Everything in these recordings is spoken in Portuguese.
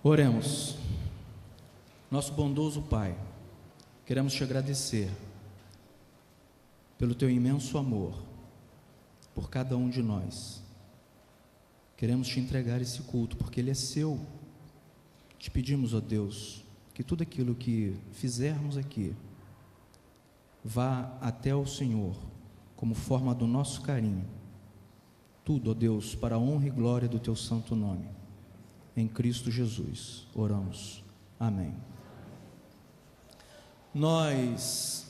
Oremos. Nosso bondoso Pai, queremos te agradecer pelo teu imenso amor por cada um de nós. Queremos te entregar esse culto porque ele é seu. Te pedimos, ó Deus, que tudo aquilo que fizermos aqui vá até o Senhor como forma do nosso carinho. Tudo, ó Deus, para a honra e glória do teu santo nome. Em Cristo Jesus, oramos. Amém. Nós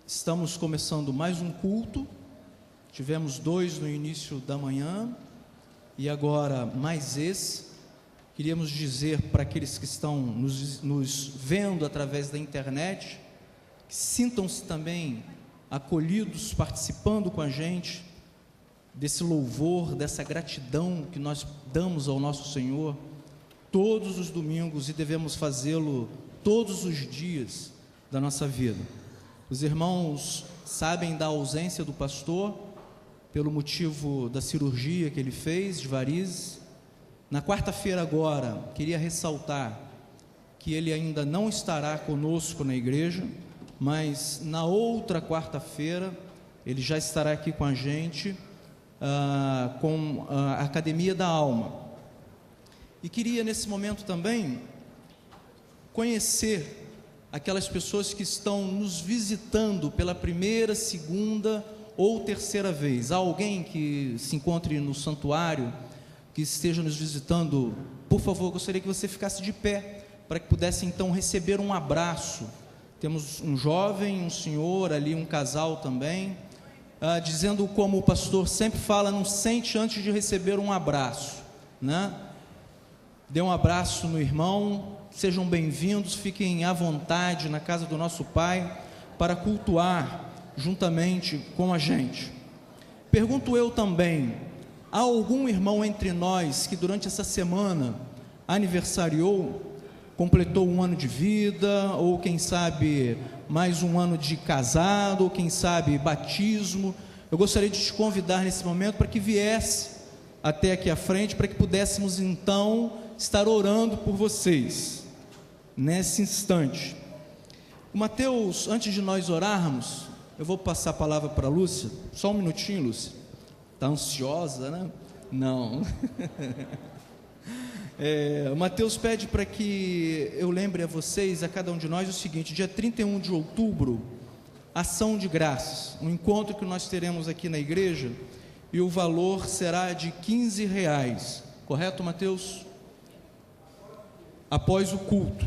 estamos começando mais um culto. Tivemos 2 no início da manhã e agora mais esse. Queríamos dizer para aqueles que estão nos vendo através da internet, que sintam-se também acolhidos, participando com a gente desse louvor, dessa gratidão que nós damos ao nosso Senhor todos os domingos e devemos fazê-lo todos os dias da nossa vida. Os irmãos sabem da ausência do pastor pelo motivo da cirurgia que ele fez de varizes. Na quarta-feira agora, queria ressaltar que ele ainda não estará conosco na igreja, mas na outra quarta-feira ele já estará aqui com a gente, com a Academia da Alma. E queria nesse momento também conhecer aquelas pessoas que estão nos visitando pela primeira, segunda ou terceira vez. Há alguém que se encontre no santuário, que esteja nos visitando? Por favor, gostaria que você ficasse de pé, para que pudesse então receber um abraço. Temos um jovem, um senhor ali, um casal também, dizendo como o pastor sempre fala, não sente antes de receber um abraço, né? Dê um abraço no irmão, sejam bem-vindos, fiquem à vontade na casa do nosso Pai, para cultuar juntamente com a gente. Pergunto eu também, há algum irmão entre nós que durante essa semana aniversariou, completou um ano de vida, ou quem sabe mais um ano de casado, ou quem sabe batismo? Eu gostaria de te convidar nesse momento para que viesse até aqui à frente, para que pudéssemos então estar orando por vocês nesse instante. O Mateus, antes de nós orarmos, eu vou passar a palavra para a Lúcia. Só um minutinho, Lúcia. Está ansiosa, né? Não. O Mateus pede para que eu lembre a vocês, a cada um de nós, o seguinte: dia 31 de outubro, ação de graças, um encontro que nós teremos aqui na igreja, e o valor será de R$15, correto, Mateus? Após o culto.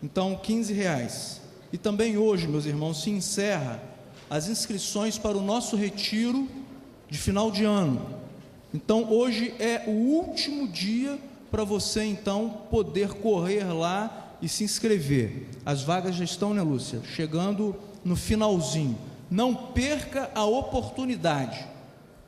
Então, R$15. E também hoje, meus irmãos, se encerra as inscrições para o nosso retiro de final de ano. Então, hoje é o último dia para você então poder correr lá e se inscrever. As vagas já estão, né, Lúcia? Chegando no finalzinho. Não perca a oportunidade.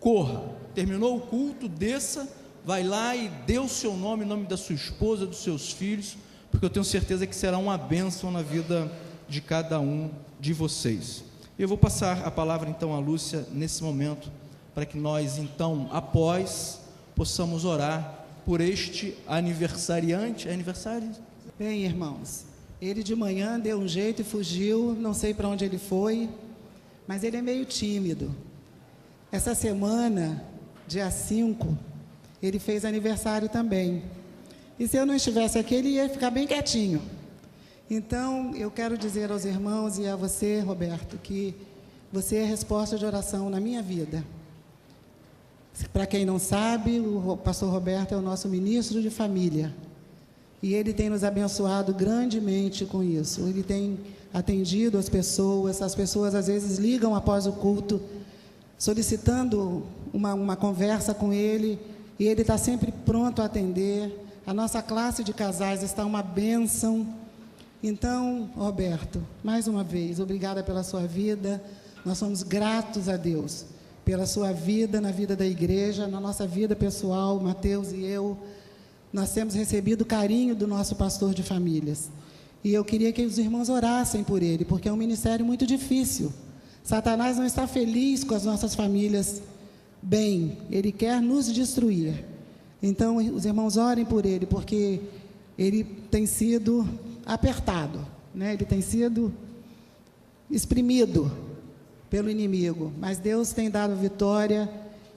Corra. Terminou o culto, desça, vai lá e dê o seu nome, o nome da sua esposa, dos seus filhos, porque eu tenho certeza que será uma bênção na vida de cada um de vocês. Eu vou passar a palavra então à Lúcia nesse momento, para que nós então, após, possamos orar por este aniversariante. É aniversário? Bem, irmãos, ele de manhã deu um jeito e fugiu, não sei para onde ele foi, mas ele é meio tímido. Essa semana, dia 5, ele fez aniversário também. E se eu não estivesse aqui, ele ia ficar bem quietinho. Então, eu quero dizer aos irmãos e a você, Roberto, que você é resposta de oração na minha vida. Para quem não sabe, o pastor Roberto é o nosso ministro de família. E ele tem nos abençoado grandemente com isso. Ele tem atendido as pessoas às vezes ligam após o culto, solicitando uma conversa com ele, e ele está sempre pronto a atender. A nossa classe de casais está uma bênção. Então, Roberto, mais uma vez, obrigada pela sua vida. Nós somos gratos a Deus pela sua vida, na vida da igreja, na nossa vida pessoal. Mateus e eu, nós temos recebido o carinho do nosso pastor de famílias. E eu queria que os irmãos orassem por ele, porque é um ministério muito difícil. Satanás não está feliz com as nossas famílias bem, ele quer nos destruir. Então, os irmãos orem por ele, porque ele tem sido apertado, né? Ele tem sido exprimido pelo inimigo, mas Deus tem dado vitória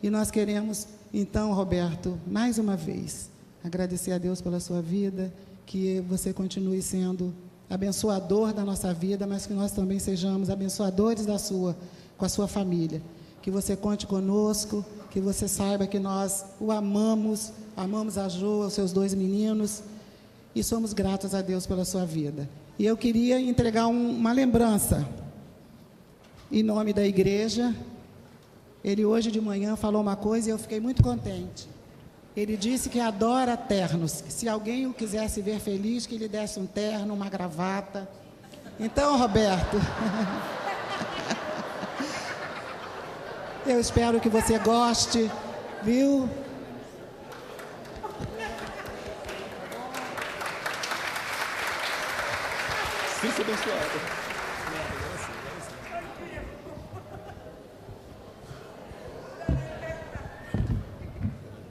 e nós queremos, então, Roberto, mais uma vez, agradecer a Deus pela sua vida, que você continue sendo abençoador da nossa vida, mas que nós também sejamos abençoadores com a sua família. Que você conte conosco, que você saiba que nós o amamos a Jo, os seus 2 meninos, e somos gratos a Deus pela sua vida. E eu queria entregar uma lembrança, em nome da igreja. Ele hoje de manhã falou uma coisa e eu fiquei muito contente. Ele disse que adora ternos. Se alguém o quisesse ver feliz, que ele desse um terno, uma gravata. Então, Roberto, eu espero que você goste, viu? Seja abençoado.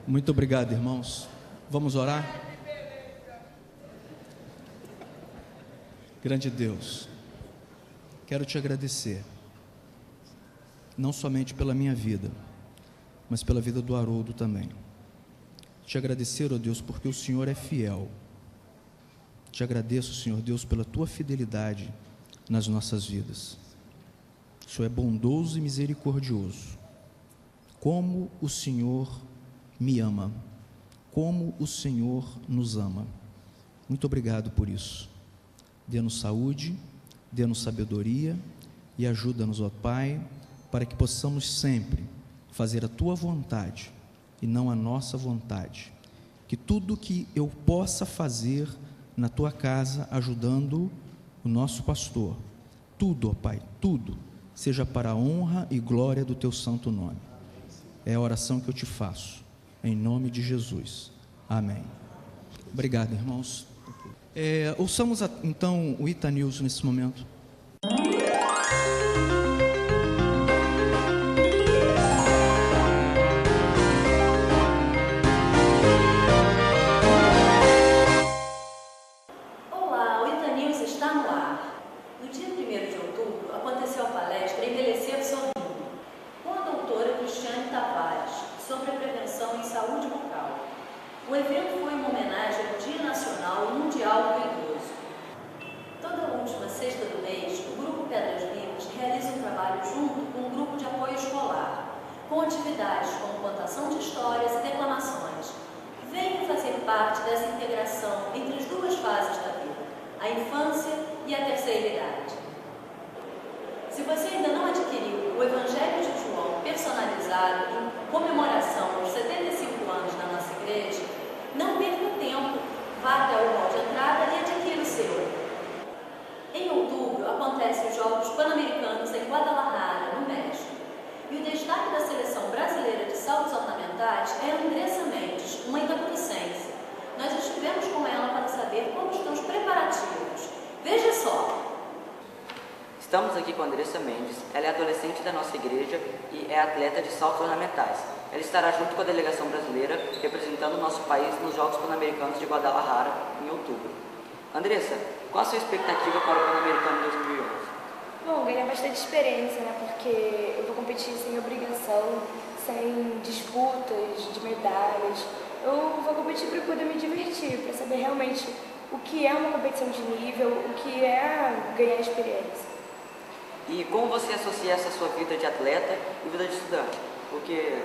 Muito obrigado, irmãos. Vamos orar? Grande Deus, quero te agradecer, não somente pela minha vida, mas pela vida do Haroldo também. Te agradecer, ó Deus, porque o Senhor é fiel. Te agradeço, Senhor Deus, pela tua fidelidade nas nossas vidas. O Senhor é bondoso e misericordioso. Como o Senhor me ama, como o Senhor nos ama. Muito obrigado por isso. Dê-nos saúde, dê-nos sabedoria e ajuda-nos, ó Pai, para que possamos sempre fazer a tua vontade e não a nossa vontade. Que tudo que eu possa fazer na tua casa, ajudando o nosso pastor, tudo, ó Pai, tudo, seja para a honra e glória do teu santo nome. É a oração que eu te faço, em nome de Jesus. Amém. Obrigado, irmãos. Ouçamos então o Ita News nesse momento. Olá, o Ita News está no ar. No dia 1º de outubro, aconteceu a palestra Envelhecer Sorrindo, com a doutora Cristiane Tavares, sobre a prevenção em saúde bucal. O evento foi uma homenagem ao Dia Nacional e Mundial do Idoso. Toda última sexta do mês, o Grupo Pedras Vivas realiza um trabalho junto com um grupo de apoio escolar, com atividades como contação de histórias e declamações. Venha fazer parte dessa integração entre as duas fases da vida, a infância e a terceira idade. Se você ainda não adquiriu o Evangelho de João personalizado em comemoração aos 75 anos da nossa igreja, não perca tempo, vá até o hall de entrada e adquira o seu. Em outubro, acontecem os Jogos Pan-Americanos em Guadalajara, no México. E o destaque da seleção brasileira de saltos ornamentais é a Andressa Mendes, uma itapurucense. Nós estivemos com ela para saber como estão os preparativos. Veja só! Estamos aqui com a Andressa Mendes. Ela é adolescente da nossa igreja e é atleta de saltos ornamentais. Ela estará junto com a delegação brasileira, representando o nosso país nos Jogos Pan-Americanos de Guadalajara, em outubro. Andressa, qual a sua expectativa para o Pan-Americano 2011? Bom, ganhar bastante experiência, né? Porque eu vou competir sem obrigação, sem disputas de medalhas. Eu vou competir para poder me divertir, para saber realmente o que é uma competição de nível, o que é ganhar experiência. E como você associa essa sua vida de atleta e vida de estudante? Porque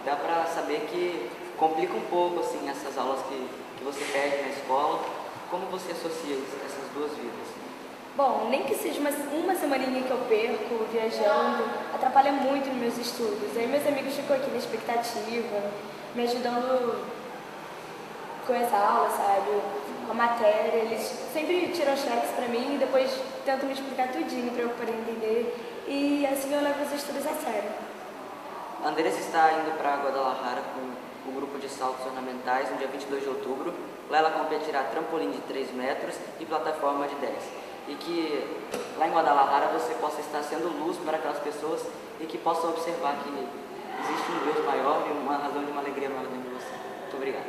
dá para saber que complica um pouco assim, essas aulas que você perde na escola. Como você associa essas duas vidas? Bom, nem que seja uma semaninha que eu perco viajando, atrapalha muito nos meus estudos. Aí meus amigos ficam aqui na expectativa, me ajudando com as aulas, sabe? Com a matéria. Eles sempre tiram cheques pra mim e depois tentam me explicar tudinho pra eu poder entender. E assim eu levo os estudos a sério. A Andressa está indo para Guadalajara com o grupo de saltos ornamentais no dia 22 de outubro. Lá ela competirá trampolim de 3 metros e plataforma de 10. E que lá em Guadalajara você possa estar sendo luz para aquelas pessoas e que possam observar que existe um Deus maior e uma razão de uma alegria maior dentro de você. Muito obrigado.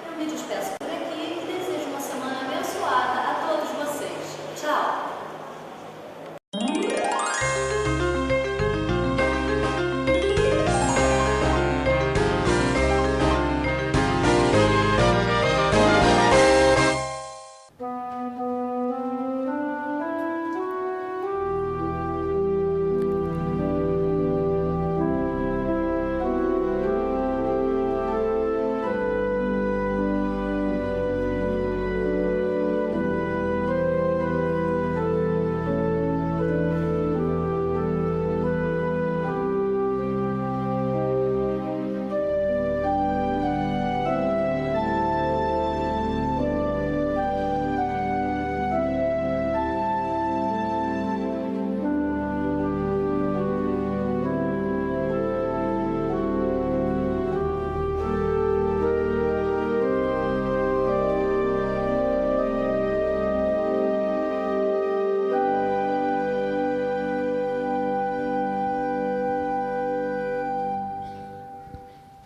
Eu me despeço por aqui e desejo uma semana abençoada a todos vocês. Tchau!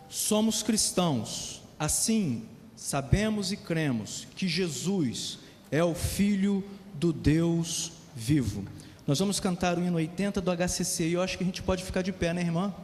Somos cristãos, assim sabemos e cremos que Jesus é o Filho do Deus vivo. Nós vamos cantar o hino 80 do HCC e eu acho que a gente pode ficar de pé, né, irmã?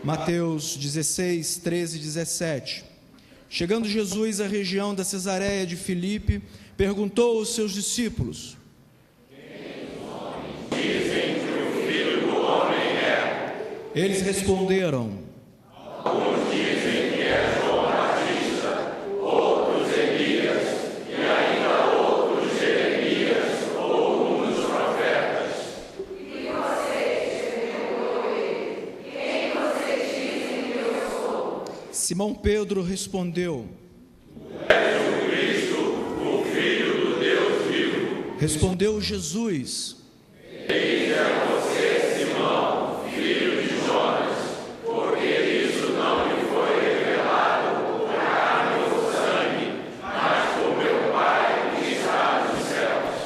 Mateus 16, 13 e 17. Chegando Jesus à região da Cesareia de Filipe, perguntou aos seus discípulos: quem os homens dizem que o Filho do Homem é? Eles responderam: alguns dizem que é João Batista, outros Elias, e ainda outros Jeremias ou um dos profetas. E vocês, perguntou ele, quem vocês dizem que eu sou? Simão Pedro respondeu: tu és o Cristo, o Filho do Deus vivo. Respondeu Jesus: feliz é você, Simão, filho de Jonas, porque isso não lhe foi revelado por carne ou sangue, mas por meu Pai que está nos céus.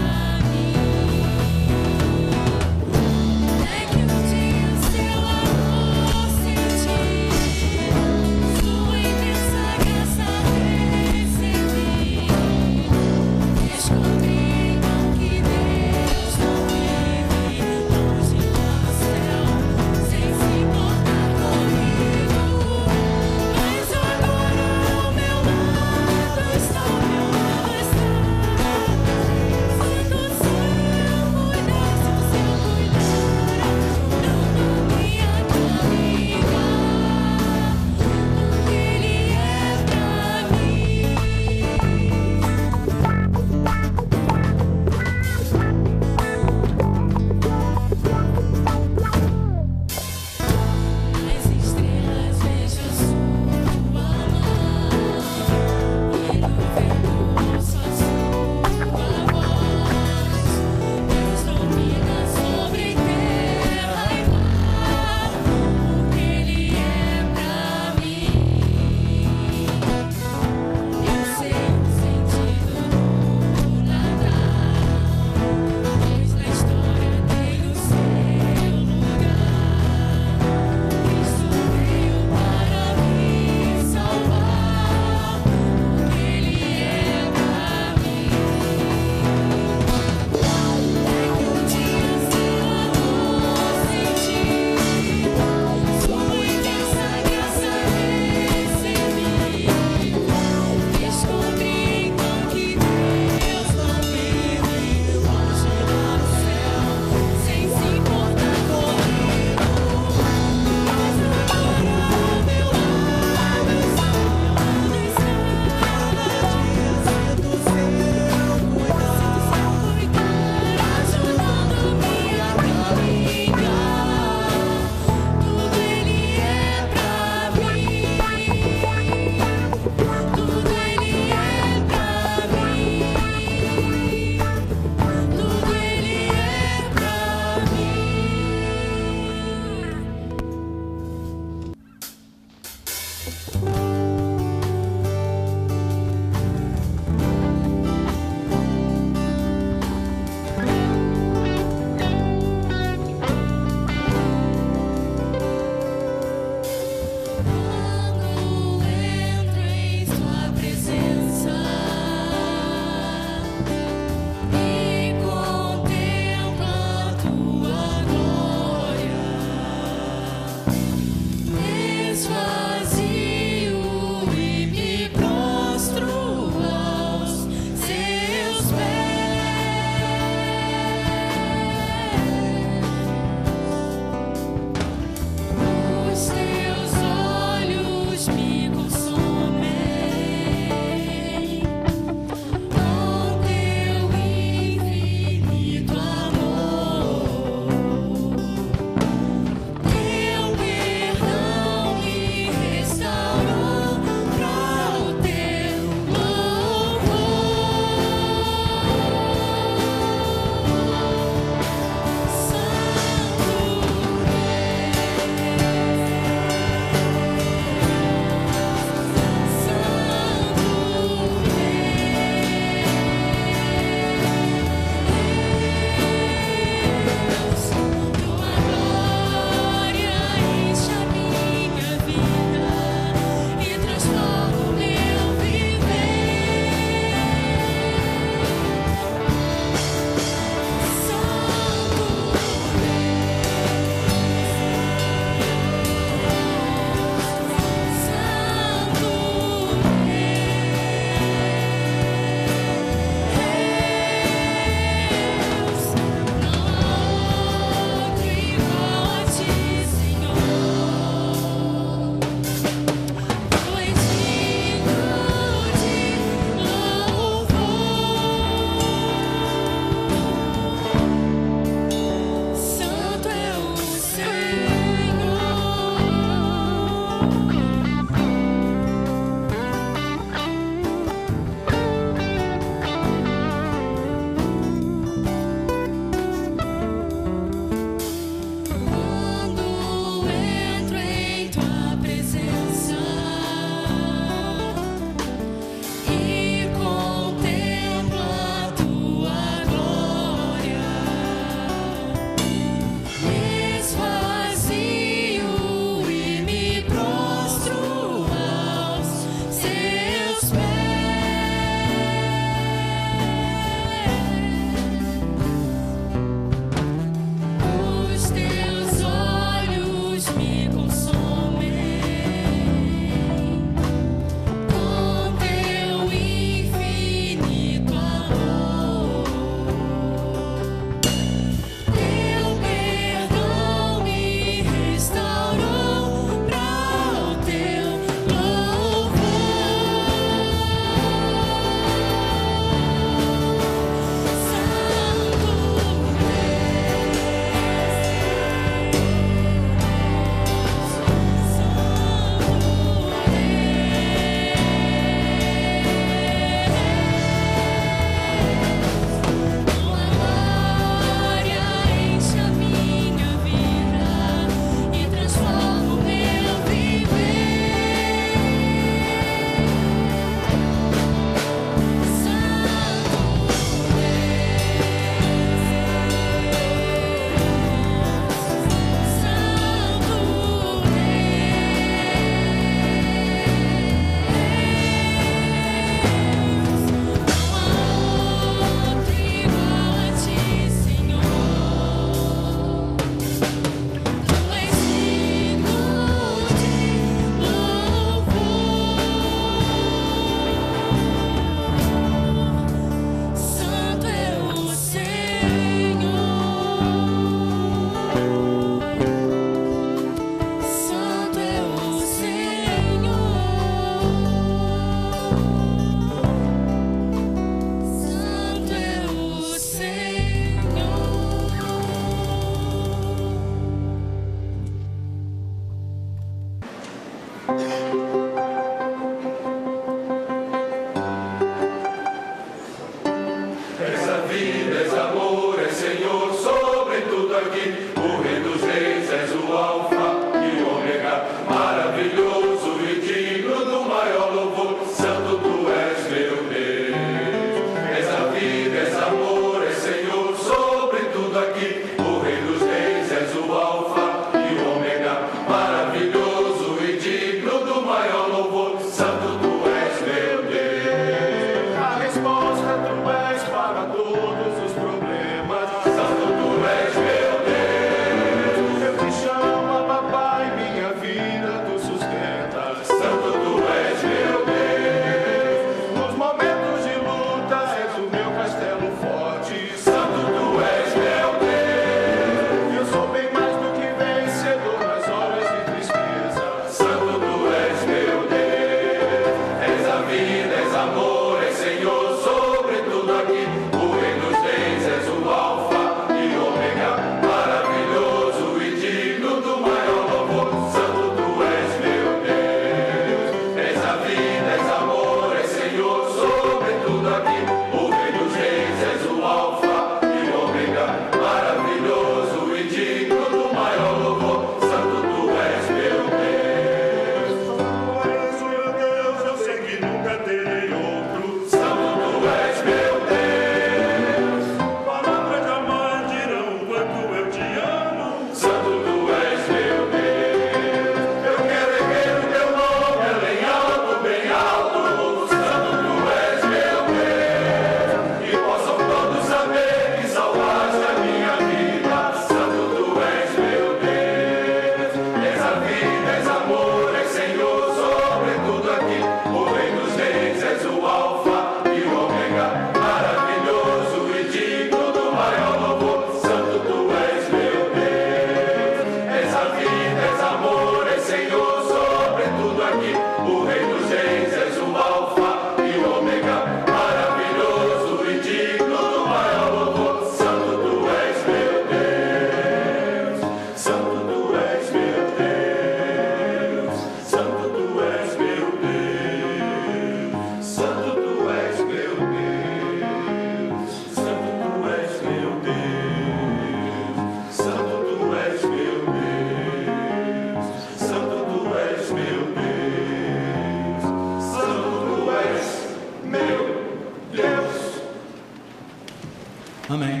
Amém.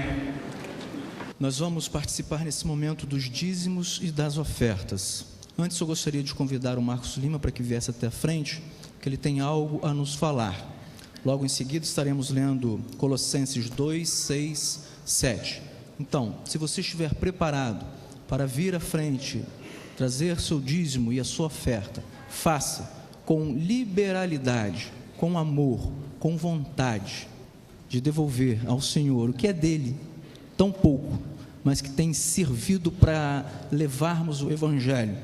Nós vamos participar nesse momento dos dízimos e das ofertas. Antes eu gostaria de convidar o Marcos Lima para que viesse até a frente, que ele tem algo a nos falar. Logo em seguida estaremos lendo Colossenses 2, 6, 7. Então, se você estiver preparado para vir à frente, trazer seu dízimo e a sua oferta, faça com liberalidade, com amor, com vontade de devolver ao Senhor o que é dele, tão pouco, mas que tem servido para levarmos o Evangelho,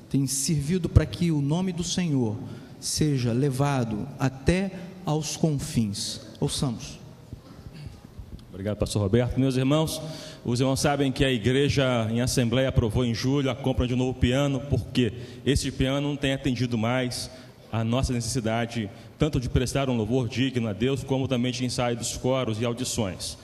tem servido para que o nome do Senhor seja levado até aos confins. Ouçamos. Obrigado, pastor Roberto. Meus irmãos, os irmãos sabem que a igreja em assembleia aprovou em julho a compra de um novo piano, porque esse piano não tem atendido mais a nossa necessidade, tanto de prestar um louvor digno a Deus, como também de ensaio dos coros e audições.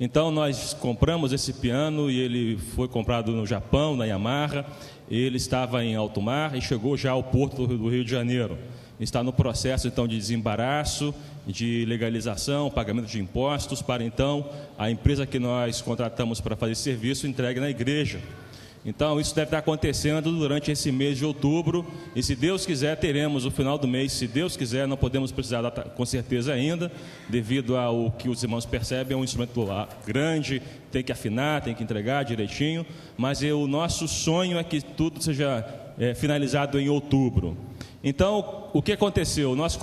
Então nós compramos esse piano e ele foi comprado no Japão, na Yamaha. Ele estava em alto mar e chegou já ao porto do Rio de Janeiro. Está no processo então de desembaraço, de legalização, pagamento de impostos, para então a empresa que nós contratamos para fazer esse serviço entregue na igreja. Então isso deve estar acontecendo durante esse mês de outubro, e se Deus quiser teremos o final do mês. Se Deus quiser, não podemos precisar com certeza ainda, devido ao que os irmãos percebem, é um instrumento grande, tem que afinar, tem que entregar direitinho, mas o nosso sonho é que tudo seja finalizado em outubro. Então, o que aconteceu? Nós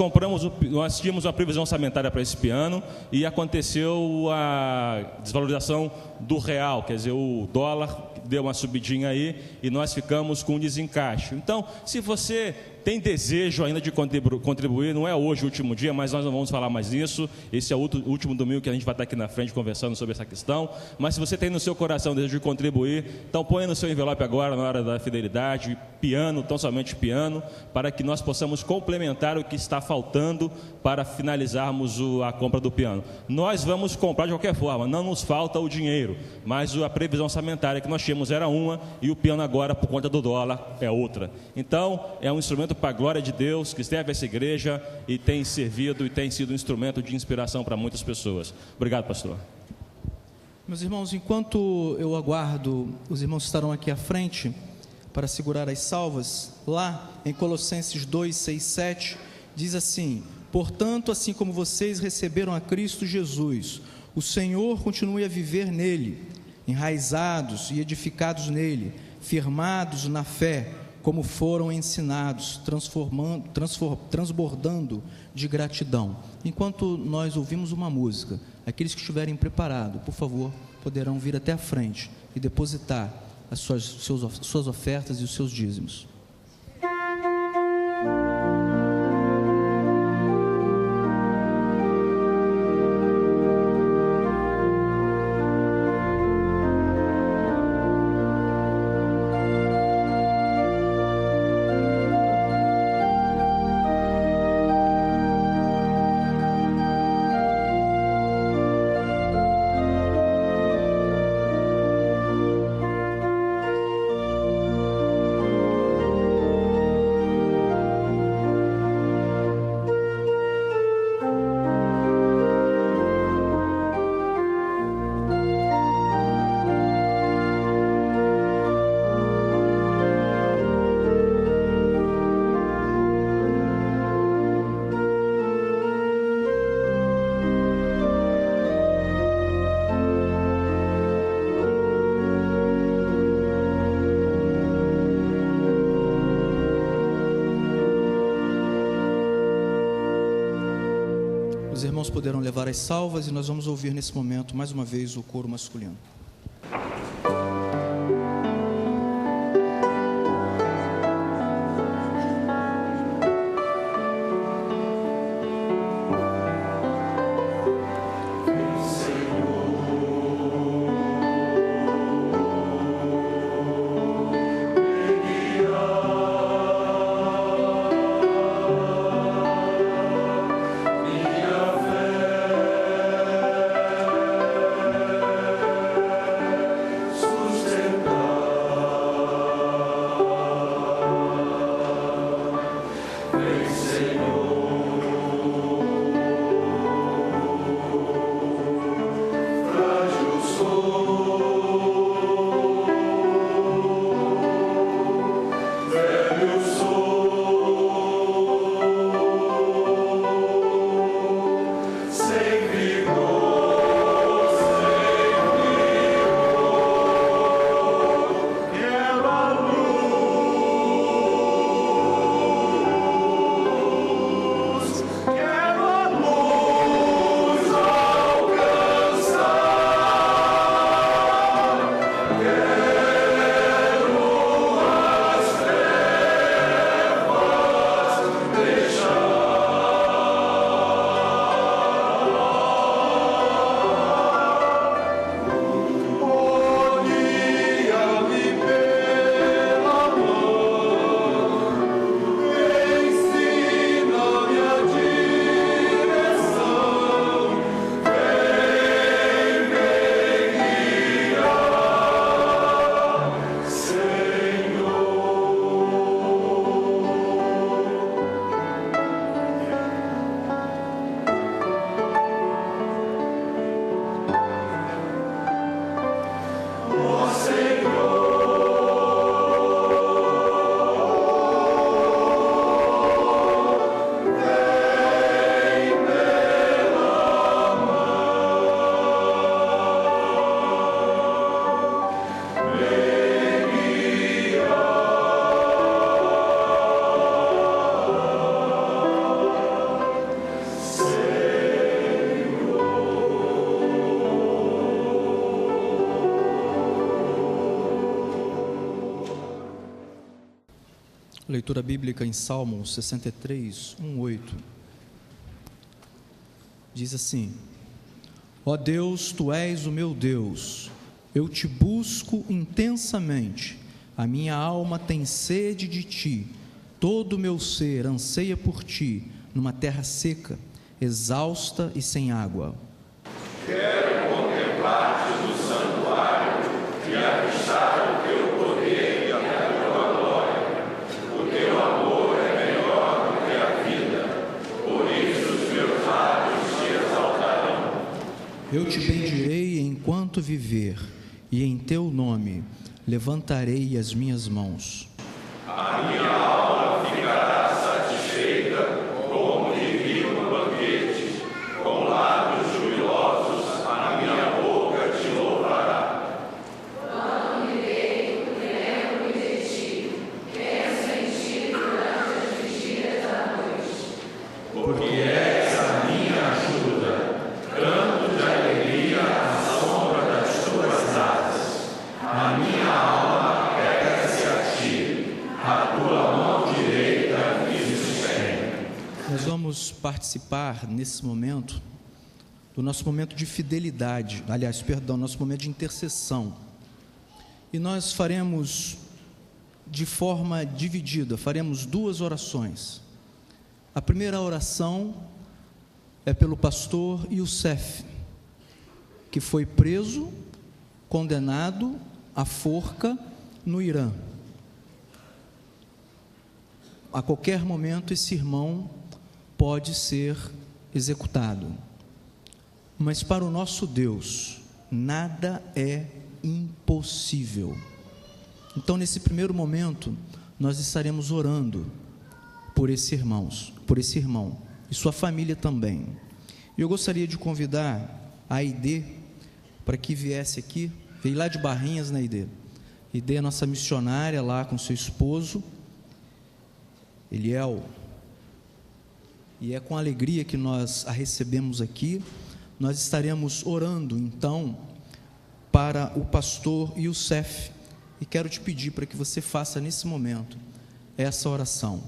tínhamos uma previsão orçamentária para esse piano e aconteceu a desvalorização do real, quer dizer, o dólar deu uma subidinha aí e nós ficamos com um desencaixe. Então, se você tem desejo ainda de contribuir, não é hoje o último dia, mas nós não vamos falar mais nisso. Esse é o último domingo que a gente vai estar aqui na frente conversando sobre essa questão. Mas se você tem no seu coração desejo de contribuir, então ponha no seu envelope agora, na hora da fidelidade, piano, tão somente piano, para que nós possamos complementar o que está faltando para finalizarmos a compra do piano. Nós vamos comprar de qualquer forma, não nos falta o dinheiro, mas a previsão orçamentária que nós tínhamos era uma e o piano agora, por conta do dólar, é outra. Então, é um instrumento para a glória de Deus, que serve essa igreja e tem servido e tem sido um instrumento de inspiração para muitas pessoas. Obrigado, pastor. Meus irmãos, enquanto eu aguardo, os irmãos estarão aqui à frente para segurar as salvas. Lá em Colossenses 2, 6, 7, diz assim: portanto, assim como vocês receberam a Cristo Jesus, o Senhor continue a viver nele, enraizados e edificados nele, firmados na fé, como foram ensinados, transbordando de gratidão. Enquanto nós ouvimos uma música, aqueles que estiverem preparados, por favor, poderão vir até a frente e depositar as suas ofertas e os seus dízimos. Os irmãos poderão levar as salvas e nós vamos ouvir nesse momento, mais uma vez, o coro masculino. Minha fé Leitura bíblica em Salmo 63, 1:8. Diz assim: Ó Deus, Tu és o meu Deus, eu te busco intensamente, a minha alma tem sede de Ti, todo o meu ser anseia por Ti, numa terra seca, exausta e sem água. Quero contemplar-te no santuário e avistar o Teu poder e a Tua glória. O Teu amor é melhor do que a vida, por isso os meus lábios te exaltarão. Eu te bendirei enquanto viver, e em Teu nome levantarei as minhas mãos. A minha alma ficará satisfeita como divino banquete, com lábios jubilosos a minha boca te louvará. Quando me deito, lembro-me de Ti, penso em Ti durante as vigílias da noite. Porque és a minha ajuda, canto de alegria à sombra das Tuas asas. A minha alma pega-se a Ti, a Tua mão direita me sustém. Nós vamos participar nesse momento do nosso momento de fidelidade, nosso momento de intercessão. E nós faremos de forma dividida, faremos 2 orações. A primeira oração é pelo pastor Youssef, que foi preso, condenado à forca no Irã. A qualquer momento esse irmão pode ser executado. Mas para o nosso Deus, nada é impossível. Então, nesse primeiro momento, nós estaremos orando por esse irmão e sua família também. Eu gostaria de convidar a Aide para que viesse aqui, veio lá de Barrinhas, né, Aide? Aide é nossa missionária lá com seu esposo, Eliel, e é com alegria que nós a recebemos aqui. Nós estaremos orando, então, para o pastor Youssef, e quero te pedir para que você faça nesse momento essa oração.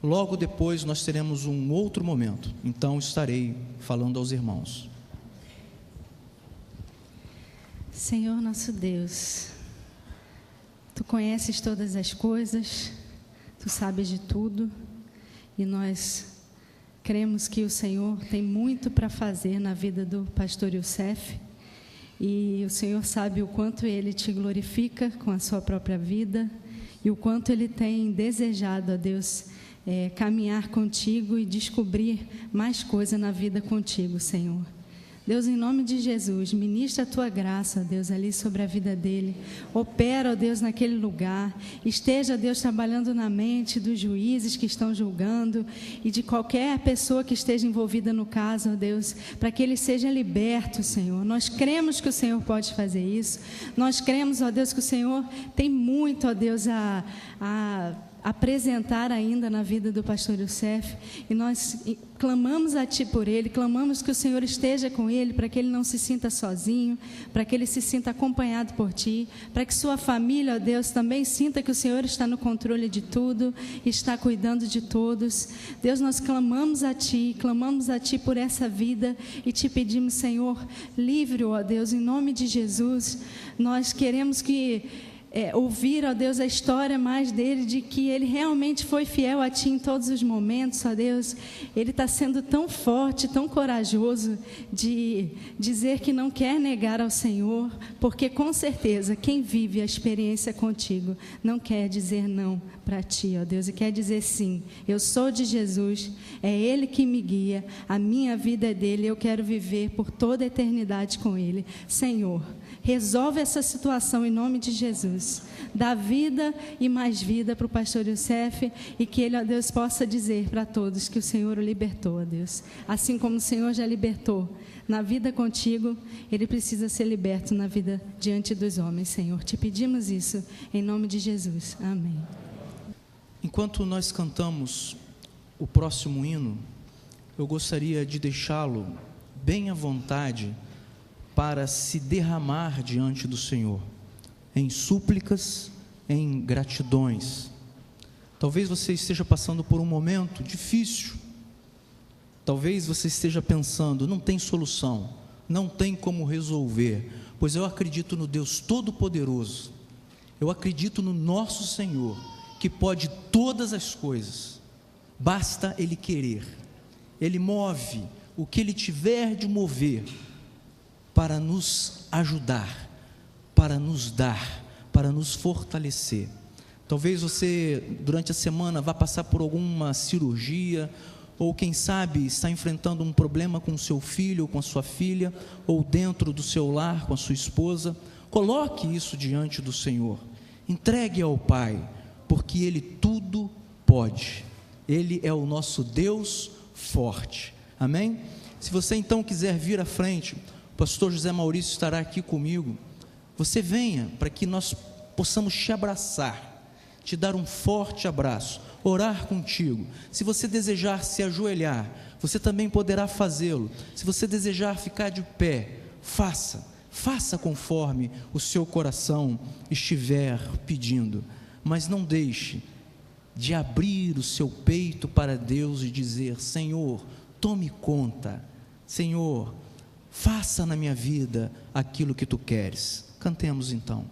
Logo depois nós teremos um outro momento, então estarei falando aos irmãos. Senhor nosso Deus, Tu conheces todas as coisas, Tu sabes de tudo, e nós cremos que o Senhor tem muito para fazer na vida do pastor Youssef, e o Senhor sabe o quanto ele te glorifica com a sua própria vida, e o quanto ele tem desejado, ó Deus, caminhar contigo e descobrir mais coisa na vida contigo, Senhor. Deus, em nome de Jesus, ministra a Tua graça, ó Deus, ali sobre a vida dele. Opera, ó Deus, naquele lugar. Esteja, Deus, trabalhando na mente dos juízes que estão julgando e de qualquer pessoa que esteja envolvida no caso, ó Deus, para que ele seja liberto, Senhor. Nós cremos que o Senhor pode fazer isso. Nós cremos, ó Deus, que o Senhor tem muito, ó Deus, a apresentar ainda na vida do pastor Youssef, e nós clamamos a Ti por ele, clamamos que o Senhor esteja com ele, para que ele não se sinta sozinho, para que ele se sinta acompanhado por Ti, para que sua família, ó Deus, também sinta que o Senhor está no controle de tudo, está cuidando de todos. Deus, nós clamamos a Ti por essa vida, e Te pedimos, Senhor, livre-o, ó Deus, em nome de Jesus. Nós queremos ouvir, ó Deus, a história mais dele, de que ele realmente foi fiel a Ti em todos os momentos, ó Deus. Ele está sendo tão forte, tão corajoso, de dizer que não quer negar ao Senhor, porque com certeza quem vive a experiência contigo não quer dizer não para Ti, ó Deus, e quer dizer sim. Eu sou de Jesus, é Ele que me guia, a minha vida é dele, eu quero viver por toda a eternidade com Ele. Senhor, resolve essa situação em nome de Jesus. Dá vida e mais vida para o pastor Youssef, e que ele, ó Deus, possa dizer para todos que o Senhor o libertou, ó Deus. Assim como o Senhor já libertou na vida contigo, ele precisa ser liberto na vida diante dos homens, Senhor. Te pedimos isso em nome de Jesus. Amém. Enquanto nós cantamos o próximo hino, eu gostaria de deixá-lo bem à vontade para se derramar diante do Senhor, em súplicas, em gratidões. Talvez você esteja passando por um momento difícil. Talvez você esteja pensando, não tem solução, não tem como resolver. Pois eu acredito no Deus Todo-Poderoso. Eu acredito no nosso Senhor, que pode todas as coisas. Basta Ele querer. Ele move o que Ele tiver de mover para nos ajudar, para nos dar, para nos fortalecer. Talvez você, durante a semana, vá passar por alguma cirurgia, ou quem sabe está enfrentando um problema com o seu filho ou com a sua filha, ou dentro do seu lar com a sua esposa. Coloque isso diante do Senhor, entregue ao Pai, porque Ele tudo pode. Ele é o nosso Deus forte, amém? Se você então quiser vir à frente, o pastor José Maurício estará aqui comigo. Você venha para que nós possamos te abraçar, te dar um forte abraço, orar contigo. Se você desejar se ajoelhar, você também poderá fazê-lo. Se você desejar ficar de pé, faça conforme o seu coração estiver pedindo, mas não deixe de abrir o seu peito para Deus e dizer: Senhor, tome conta, Senhor, faça na minha vida aquilo que Tu queres. Cantemos então.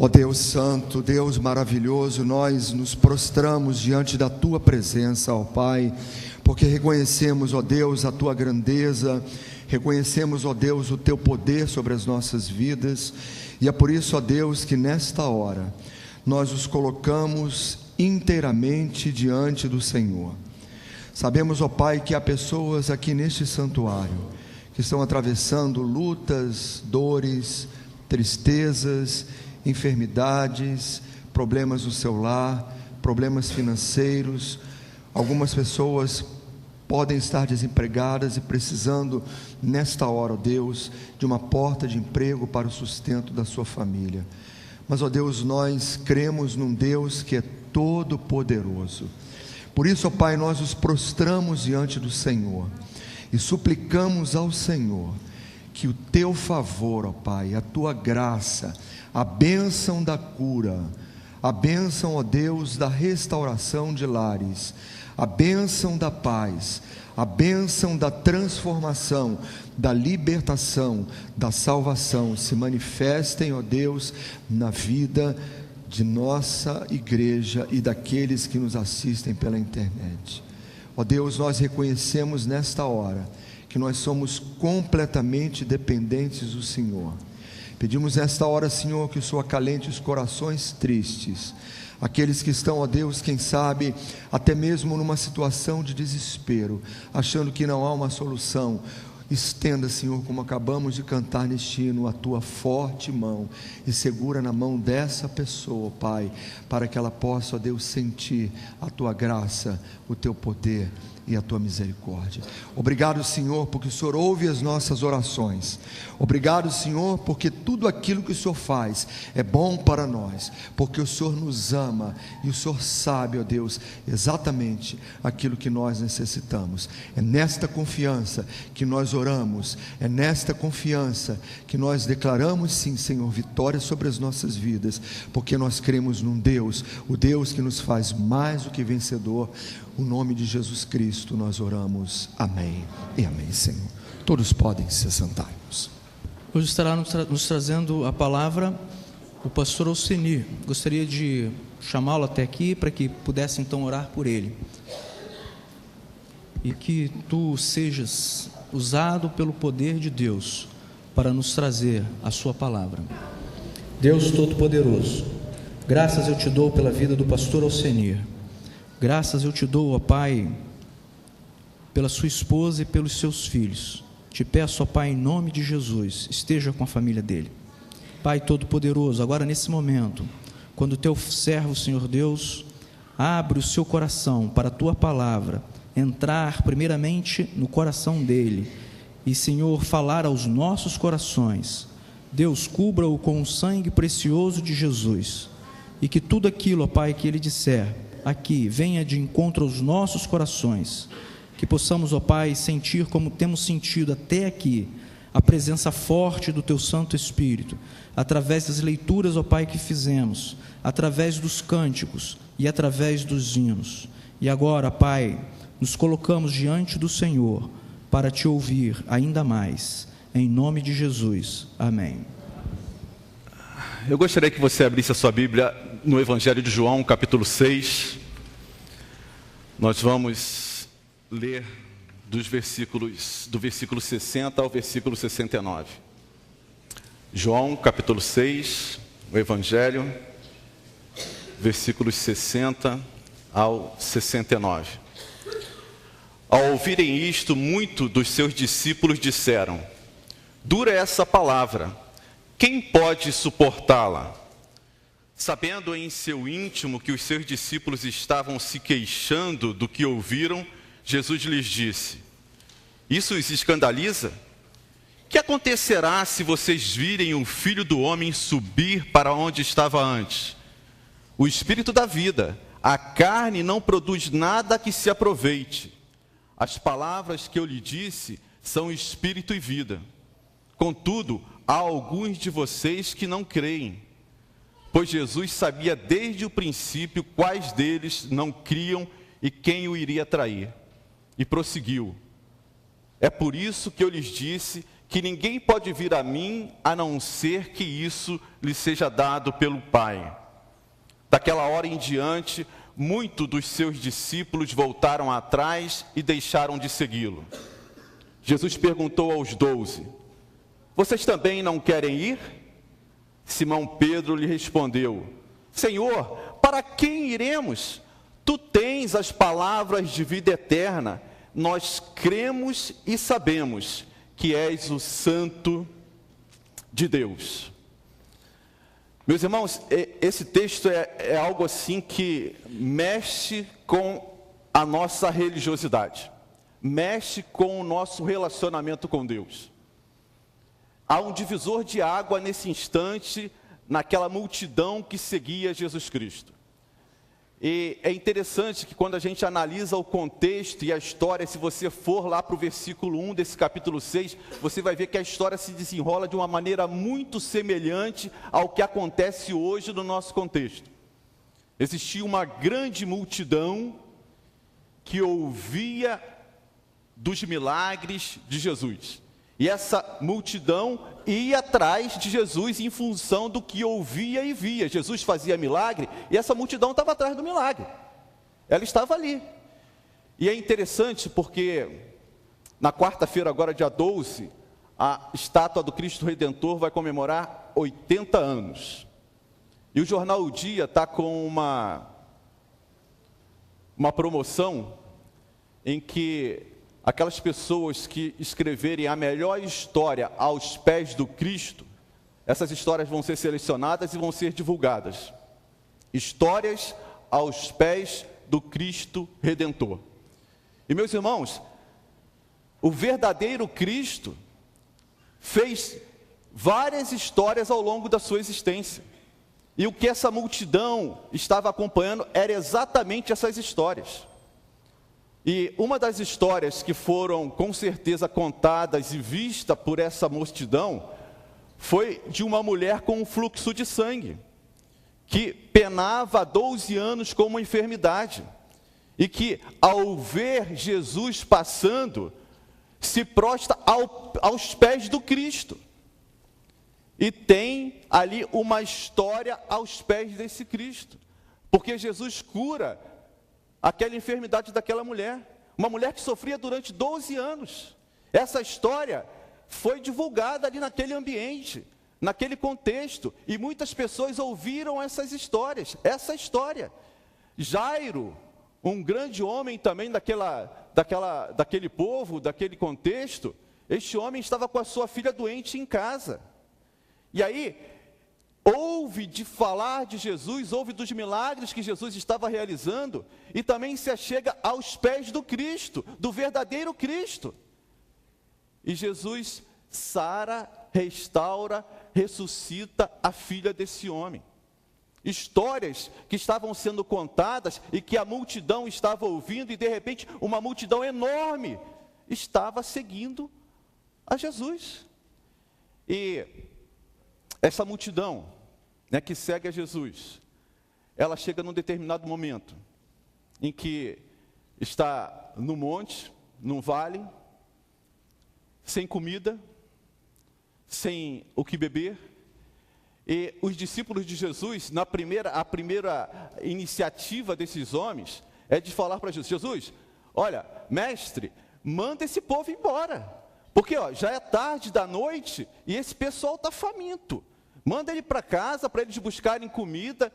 Ó Deus Santo, Deus maravilhoso, nós nos prostramos diante da Tua presença, ó Pai, porque reconhecemos, ó Deus, a Tua grandeza, reconhecemos, ó Deus, o Teu poder sobre as nossas vidas, e é por isso, ó Deus, que nesta hora nós nos colocamos inteiramente diante do Senhor. Sabemos, ó Pai, que há pessoas aqui neste santuário que estão atravessando lutas, dores, tristezas, enfermidades, problemas no seu lar, problemas financeiros, Algumas pessoas podem estar desempregadas e precisando, nesta hora, ó Deus, de uma porta de emprego para o sustento da sua família. Mas, ó Deus, nós cremos num Deus que é todo-poderoso. Por isso, ó Pai, nós nos prostramos diante do Senhor e suplicamos ao Senhor que o teu favor, ó Pai, a tua graça, a bênção da cura, a bênção, ó Deus, da restauração de lares, a bênção da paz, a bênção da transformação, da libertação, da salvação, se manifestem, ó Deus, na vida de nossa igreja e daqueles que nos assistem pela internet. Ó Deus, nós reconhecemos nesta hora que nós somos completamente dependentes do Senhor. Pedimos nesta hora, Senhor, que o Senhor acalente os corações tristes, aqueles que estão, ó Deus, quem sabe, até mesmo numa situação de desespero, achando que não há uma solução. Estenda, Senhor, como acabamos de cantar neste hino, a tua forte mão e segura na mão dessa pessoa, Pai, para que ela possa, ó Deus, sentir a tua graça, o teu poder e a tua misericórdia. Obrigado, Senhor, porque o Senhor ouve as nossas orações. Obrigado, Senhor, porque tudo aquilo que o Senhor faz é bom para nós, porque o Senhor nos ama e o Senhor sabe, ó Deus, exatamente aquilo que nós necessitamos. É nesta confiança que nós oramos, é nesta confiança que nós declaramos, sim, Senhor, vitória sobre as nossas vidas, porque nós cremos num Deus, o Deus que nos faz mais do que vencedor. O nome de Jesus Cristo nós oramos, amém e amém, Senhor. Todos podem se sentarmos. Hoje estará nos trazendo a palavra o pastor Alcenir. Gostaria de chamá-lo até aqui para que pudesse então orar por ele. E que tu sejas usado pelo poder de Deus para nos trazer a sua palavra. Deus Todo-Poderoso, graças eu te dou pela vida do pastor Alcenir. Graças eu te dou, ó Pai, pela sua esposa e pelos seus filhos. Te peço, ó Pai, em nome de Jesus, esteja com a família dele. Pai Todo-Poderoso, agora nesse momento, quando o teu servo, Senhor Deus, abre o seu coração para a tua palavra, entrar primeiramente no coração dele e, Senhor, falar aos nossos corações. Deus, cubra-o com o sangue precioso de Jesus e que tudo aquilo, ó Pai, que ele disser aqui, venha de encontro aos nossos corações, que possamos, ó Pai, sentir como temos sentido até aqui, a presença forte do Teu Santo Espírito, através das leituras, ó Pai, que fizemos, através dos cânticos e através dos hinos. E agora, Pai, nos colocamos diante do Senhor, para Te ouvir ainda mais, em nome de Jesus, amém. Eu gostaria que você abrisse a sua Bíblia no Evangelho de João, capítulo 6. Nós vamos ler do versículo 60 ao versículo 69. João, capítulo 6, o Evangelho, versículos 60 ao 69. Ao ouvirem isto, muitos dos seus discípulos disseram: dura é essa palavra, quem pode suportá-la? Sabendo em seu íntimo que os seus discípulos estavam se queixando do que ouviram, Jesus lhes disse: isso os escandaliza? Que acontecerá se vocês virem o Filho do Homem subir para onde estava antes? O Espírito da vida, a carne não produz nada que se aproveite. As palavras que eu lhe disse são Espírito e vida. Contudo, há alguns de vocês que não creem. Pois Jesus sabia desde o princípio quais deles não criam e quem o iria trair. E prosseguiu: é por isso que eu lhes disse que ninguém pode vir a mim a não ser que isso lhe seja dado pelo Pai. Daquela hora em diante, muitos dos seus discípulos voltaram atrás e deixaram de segui-lo. Jesus perguntou aos 12: vocês também não querem ir? Simão Pedro lhe respondeu: Senhor, para quem iremos? Tu tens as palavras de vida eterna. Nós cremos e sabemos que és o Santo de Deus. Meus irmãos, esse texto é algo assim que mexe com a nossa religiosidade, mexe com o nosso relacionamento com Deus. Há um divisor de água nesse instante, naquela multidão que seguia Jesus Cristo. E é interessante que quando a gente analisa o contexto e a história, se você for lá para o versículo 1 desse capítulo 6, você vai ver que a história se desenrola de uma maneira muito semelhante ao que acontece hoje no nosso contexto. Existia uma grande multidão que ouvia dos milagres de Jesus. E essa multidão ia atrás de Jesus em função do que ouvia e via. Jesus fazia milagre e essa multidão estava atrás do milagre. Ela estava ali. E é interessante porque na quarta-feira, agora dia 12, a estátua do Cristo Redentor vai comemorar 80 anos. E o jornal O Dia está com uma promoção em que aquelas pessoas que escreverem a melhor história aos pés do Cristo, essas histórias vão ser selecionadas e vão ser divulgadas. Histórias aos pés do Cristo Redentor. E meus irmãos, o verdadeiro Cristo fez várias histórias ao longo da sua existência. E o que essa multidão estava acompanhando era exatamente essas histórias. E uma das histórias que foram com certeza contadas e vistas por essa multidão foi de uma mulher com um fluxo de sangue, que penava há 12 anos com uma enfermidade, e que ao ver Jesus passando, se prostra aos pés do Cristo. E tem ali uma história aos pés desse Cristo, porque Jesus cura aquela enfermidade daquela mulher, uma mulher que sofria durante 12 anos. Essa história foi divulgada ali naquele ambiente, naquele contexto, e muitas pessoas ouviram essas histórias, essa história. Jairo, um grande homem também daquele povo, daquele contexto, este homem estava com a sua filha doente em casa. E aí, ouve de falar de Jesus, ouve dos milagres que Jesus estava realizando, e também se achega aos pés do Cristo, do verdadeiro Cristo. E Jesus sara, restaura, ressuscita a filha desse homem. Histórias que estavam sendo contadas e que a multidão estava ouvindo, e de repente uma multidão enorme estava seguindo a Jesus. E essa multidão, né, que segue a Jesus, ela chega num determinado momento em que está no monte, num vale, sem comida, sem o que beber, e os discípulos de Jesus, a primeira iniciativa desses homens é de falar para Jesus: Jesus, olha, mestre, manda esse povo embora, porque já é tarde da noite e esse pessoal está faminto. Manda ele para casa, para eles buscarem comida.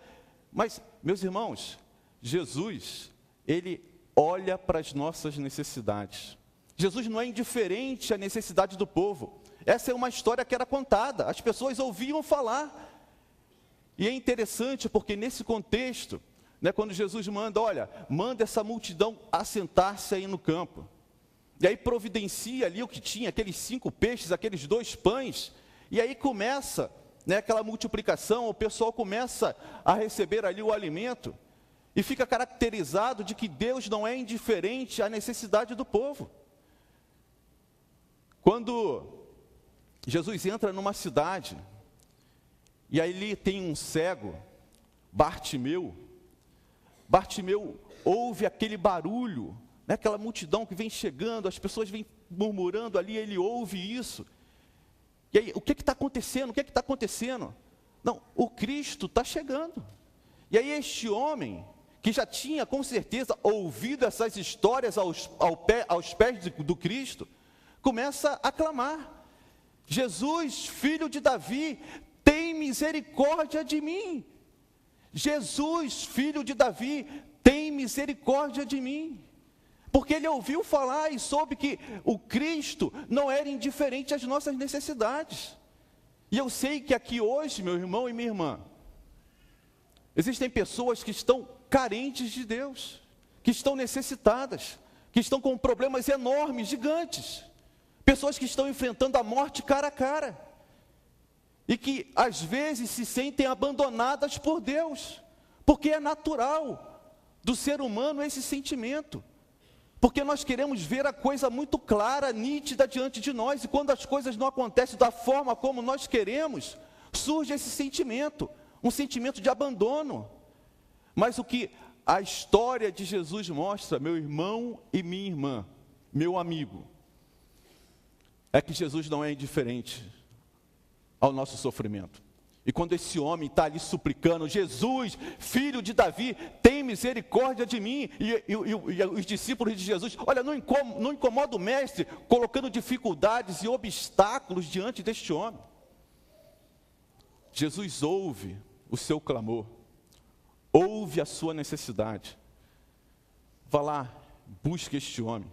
Mas, meus irmãos, Jesus, ele olha para as nossas necessidades. Jesus não é indiferente à necessidade do povo. Essa é uma história que era contada, as pessoas ouviam falar. E é interessante porque nesse contexto, né, quando Jesus manda essa multidão assentar-se aí no campo. E aí providencia ali o que tinha, aqueles 5 peixes, aqueles 2 pães. E aí começa, né, aquela multiplicação, o pessoal começa a receber ali o alimento, e fica caracterizado de que Deus não é indiferente à necessidade do povo. Quando Jesus entra numa cidade, e aí ali tem um cego, Bartimeu ouve aquele barulho, né, aquela multidão que vem chegando, as pessoas vêm murmurando ali, ele ouve isso. E aí, o que está acontecendo? O que está acontecendo? Não, o Cristo está chegando. E aí este homem, que já tinha com certeza ouvido essas histórias aos pés do Cristo, começa a clamar: Jesus, filho de Davi, tem misericórdia de mim. Jesus, filho de Davi, tem misericórdia de mim. Porque ele ouviu falar e soube que o Cristo não era indiferente às nossas necessidades. E eu sei que aqui hoje, meu irmão e minha irmã, existem pessoas que estão carentes de Deus, que estão necessitadas, que estão com problemas enormes, gigantes. Pessoas que estão enfrentando a morte cara a cara. E que às vezes se sentem abandonadas por Deus. Porque é natural do ser humano esse sentimento. Porque nós queremos ver a coisa muito clara, nítida diante de nós. E quando as coisas não acontecem da forma como nós queremos, surge esse sentimento. Um sentimento de abandono. Mas o que a história de Jesus mostra, meu irmão e minha irmã, meu amigo, é que Jesus não é indiferente ao nosso sofrimento. E quando esse homem está ali suplicando, Jesus, filho de Davi, tem misericórdia de mim, e os discípulos de Jesus, olha, não incomoda o mestre, colocando dificuldades e obstáculos diante deste homem. Jesus ouve o seu clamor, ouve a sua necessidade. Vá lá, busque este homem.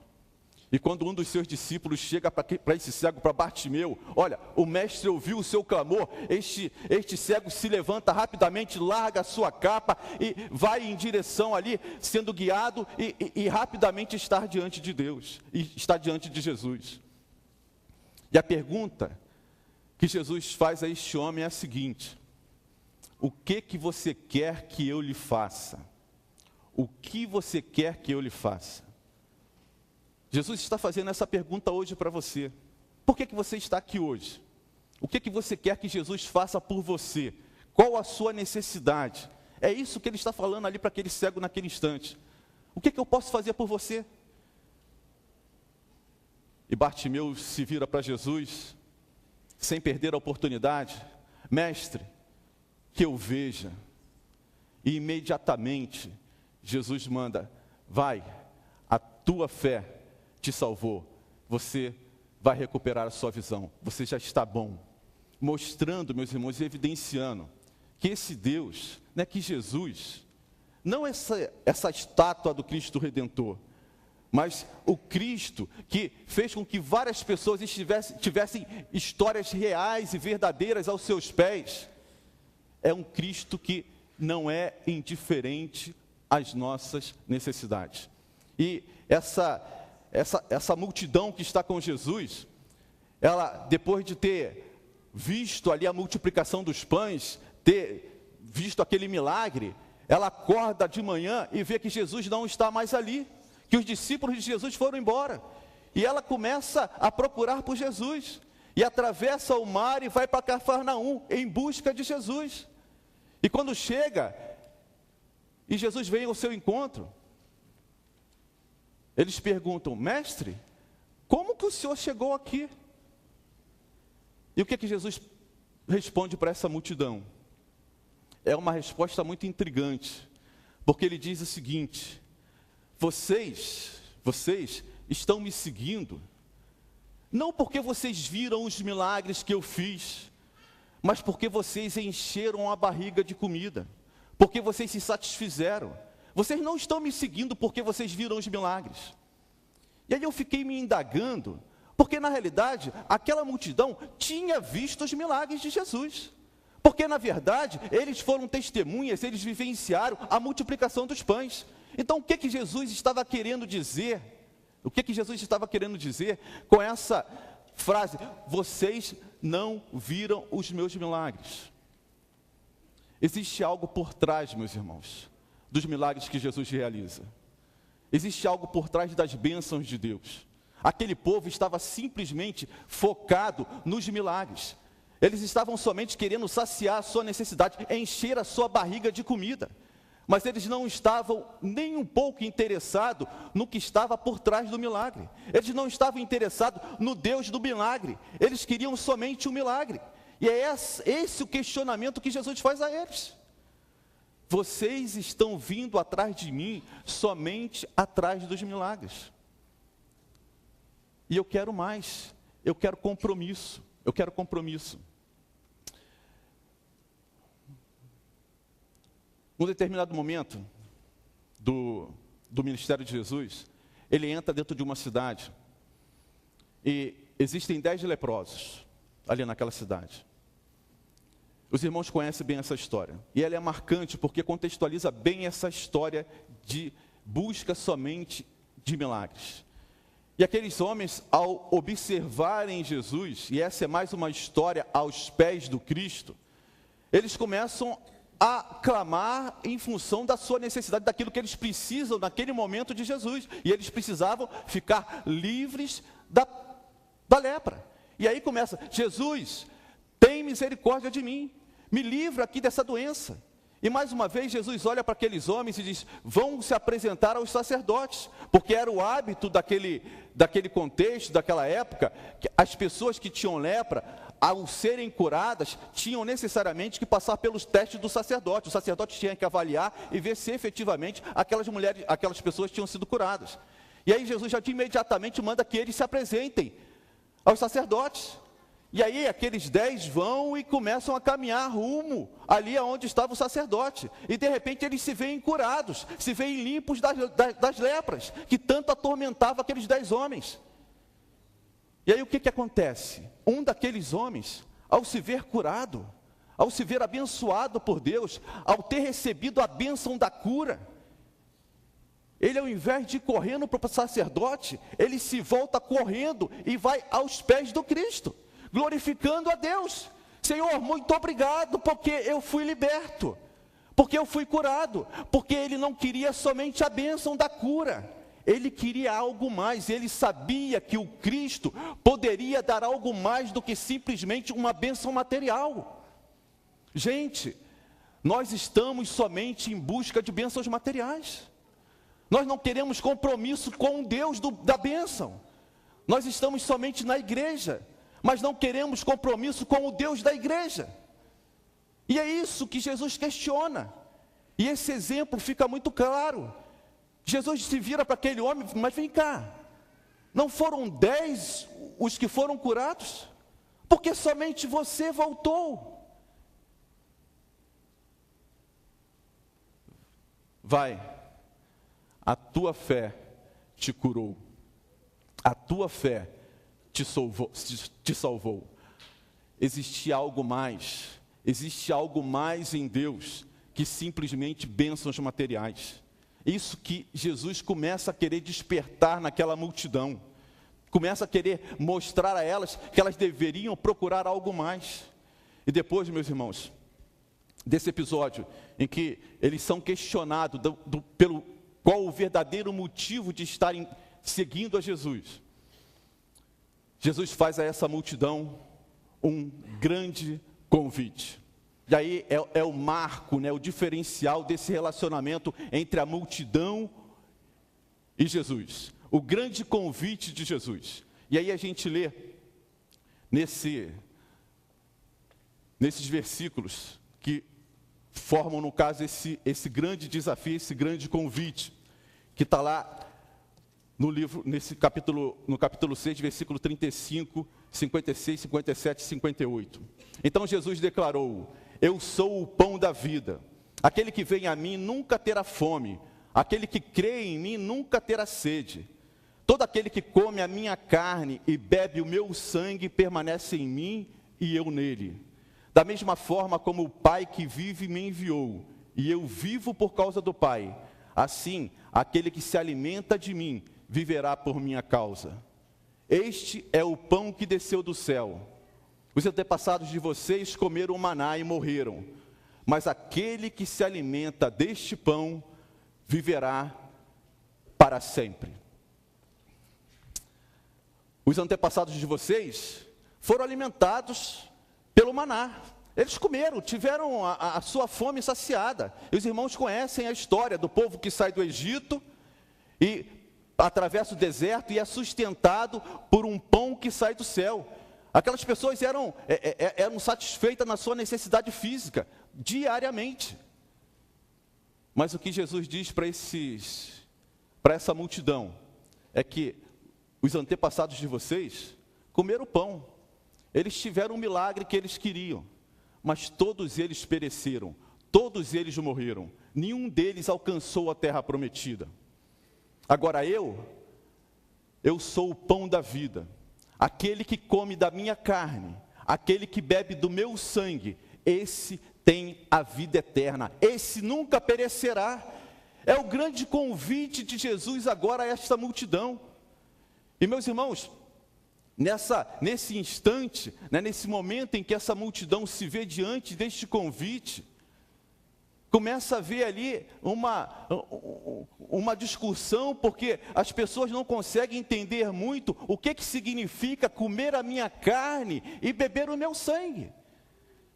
E quando um dos seus discípulos chega para esse cego, para Bartimeu, olha, o mestre ouviu o seu clamor, este cego se levanta rapidamente, larga a sua capa e vai em direção ali, sendo guiado e rapidamente está diante de Deus, e está diante de Jesus. E a pergunta que Jesus faz a este homem é a seguinte: o que você quer que eu lhe faça? O que você quer que eu lhe faça? Jesus está fazendo essa pergunta hoje para você. Por que você está aqui hoje? O que você quer que Jesus faça por você? Qual a sua necessidade? É isso que ele está falando ali para aquele cego naquele instante. O que eu posso fazer por você? E Bartimeu se vira para Jesus, sem perder a oportunidade. Mestre, que eu veja. E imediatamente Jesus manda: vai, a tua fé te salvou, você vai recuperar a sua visão, você já está bom. Mostrando, meus irmãos, e evidenciando que esse Deus, que Jesus, não essa estátua do Cristo Redentor, mas o Cristo que fez com que várias pessoas tivessem histórias reais e verdadeiras aos seus pés, é um Cristo que não é indiferente às nossas necessidades. E essa multidão que está com Jesus, ela, depois de ter visto ali a multiplicação dos pães, ter visto aquele milagre, ela acorda de manhã e vê que Jesus não está mais ali, que os discípulos de Jesus foram embora, e ela começa a procurar por Jesus, e atravessa o mar e vai para Cafarnaum, em busca de Jesus. E quando chega, e Jesus vem ao seu encontro, eles perguntam: mestre, como que o senhor chegou aqui? E o que Jesus responde para essa multidão? É uma resposta muito intrigante, porque ele diz o seguinte: vocês estão me seguindo, não porque vocês viram os milagres que eu fiz, mas porque vocês encheram a barriga de comida, porque vocês se satisfizeram. Vocês não estão me seguindo porque vocês viram os milagres. E aí eu fiquei me indagando, porque na realidade, aquela multidão tinha visto os milagres de Jesus. Porque na verdade, eles foram testemunhas, eles vivenciaram a multiplicação dos pães. Então o que Jesus estava querendo dizer? O que Jesus estava querendo dizer com essa frase: vocês não viram os meus milagres? Existe algo por trás, meus irmãos, dos milagres que Jesus realiza. Existe algo por trás das bênçãos de Deus. Aquele povo estava simplesmente focado nos milagres. Eles estavam somente querendo saciar a sua necessidade, encher a sua barriga de comida. Mas eles não estavam nem um pouco interessados no que estava por trás do milagre. Eles não estavam interessados no Deus do milagre. Eles queriam somente o milagre. E é esse o questionamento que Jesus faz a eles. Vocês estão vindo atrás de mim somente atrás dos milagres. E eu quero mais. Eu quero compromisso. Eu quero compromisso. Num determinado momento do ministério de Jesus, ele entra dentro de uma cidade e existem 10 leprosos ali naquela cidade. Os irmãos conhecem bem essa história. E ela é marcante porque contextualiza bem essa história busca somente de milagres. E aqueles homens, ao observarem Jesus, e essa é mais uma história aos pés do Cristo, eles começam a clamar em função da sua necessidade, daquilo que eles precisam naquele momento de Jesus. E eles precisavam ficar livres da lepra. E aí começa: Jesus, tem misericórdia de mim, me livra aqui dessa doença. E mais uma vez Jesus olha para aqueles homens e diz: vão se apresentar aos sacerdotes, porque era o hábito daquele contexto, daquela época, que as pessoas que tinham lepra, ao serem curadas, tinham necessariamente que passar pelos testes do sacerdote. O sacerdote tinha que avaliar e ver se efetivamente aquelas pessoas tinham sido curadas. E aí Jesus já imediatamente manda que eles se apresentem aos sacerdotes. E aí aqueles 10 vão e começam a caminhar rumo ali aonde estava o sacerdote. E de repente eles se veem curados, se veem limpos das lepras, que tanto atormentava aqueles 10 homens. E aí o que acontece? Um daqueles homens, ao se ver curado, ao se ver abençoado por Deus, ao ter recebido a bênção da cura, ele, ao invés de ir correndo para o sacerdote, ele se volta correndo e vai aos pés do Cristo, glorificando a Deus. Senhor, muito obrigado, porque eu fui liberto, porque eu fui curado, porque ele não queria somente a bênção da cura, ele queria algo mais. Ele sabia que o Cristo poderia dar algo mais do que simplesmente uma bênção material. Gente, nós estamos somente em busca de bênçãos materiais. Nós não queremos compromisso com o Deus da bênção. Nós estamos somente na igreja, mas não queremos compromisso com o Deus da igreja. E é isso que Jesus questiona. E esse exemplo fica muito claro. Jesus se vira para aquele homem: mas vem cá, não foram 10 os que foram curados? Porque somente você voltou. Vai, a tua fé te curou, a tua fé te salvou. Existe algo mais em Deus que simplesmente bênçãos materiais. Isso que Jesus começa a querer despertar naquela multidão, começa a querer mostrar a elas que elas deveriam procurar algo mais. E depois, meus irmãos, desse episódio em que eles são questionados pelo qual o verdadeiro motivo de estarem seguindo a Jesus, Jesus faz a essa multidão um grande convite. E aí é o marco, né, o diferencial desse relacionamento entre a multidão e Jesus. O grande convite de Jesus. E aí a gente lê nesses versículos que formam, no caso, esse grande desafio, esse grande convite, que está lá no livro, no capítulo 6, versículo 35, 56, 57 e 58. Então Jesus declarou: eu sou o pão da vida. Aquele que vem a mim nunca terá fome. Aquele que crê em mim nunca terá sede. Todo aquele que come a minha carne e bebe o meu sangue permanece em mim e eu nele. Da mesma forma como o Pai que vive me enviou, e eu vivo por causa do Pai, assim aquele que se alimenta de mim viverá por minha causa. Este é o pão que desceu do céu. Os antepassados de vocês comeram o maná e morreram, mas aquele que se alimenta deste pão viverá para sempre. Os antepassados de vocês foram alimentados pelo maná. Eles comeram, tiveram a sua fome saciada. E os irmãos conhecem a história do povo que sai do Egito e atravessa o deserto e é sustentado por um pão que sai do céu. Aquelas pessoas eram satisfeitas na sua necessidade física, diariamente. Mas o que Jesus diz para essa multidão é que os antepassados de vocês comeram pão. Eles tiveram um milagre que eles queriam, mas todos eles pereceram, todos eles morreram. Nenhum deles alcançou a terra prometida. Agora eu sou o pão da vida. Aquele que come da minha carne, aquele que bebe do meu sangue, esse tem a vida eterna, esse nunca perecerá. É o grande convite de Jesus agora a esta multidão. E meus irmãos, nesse instante, né, nesse momento em que essa multidão se vê diante deste convite, começa a haver ali uma discussão, porque as pessoas não conseguem entender muito o que significa comer a minha carne e beber o meu sangue.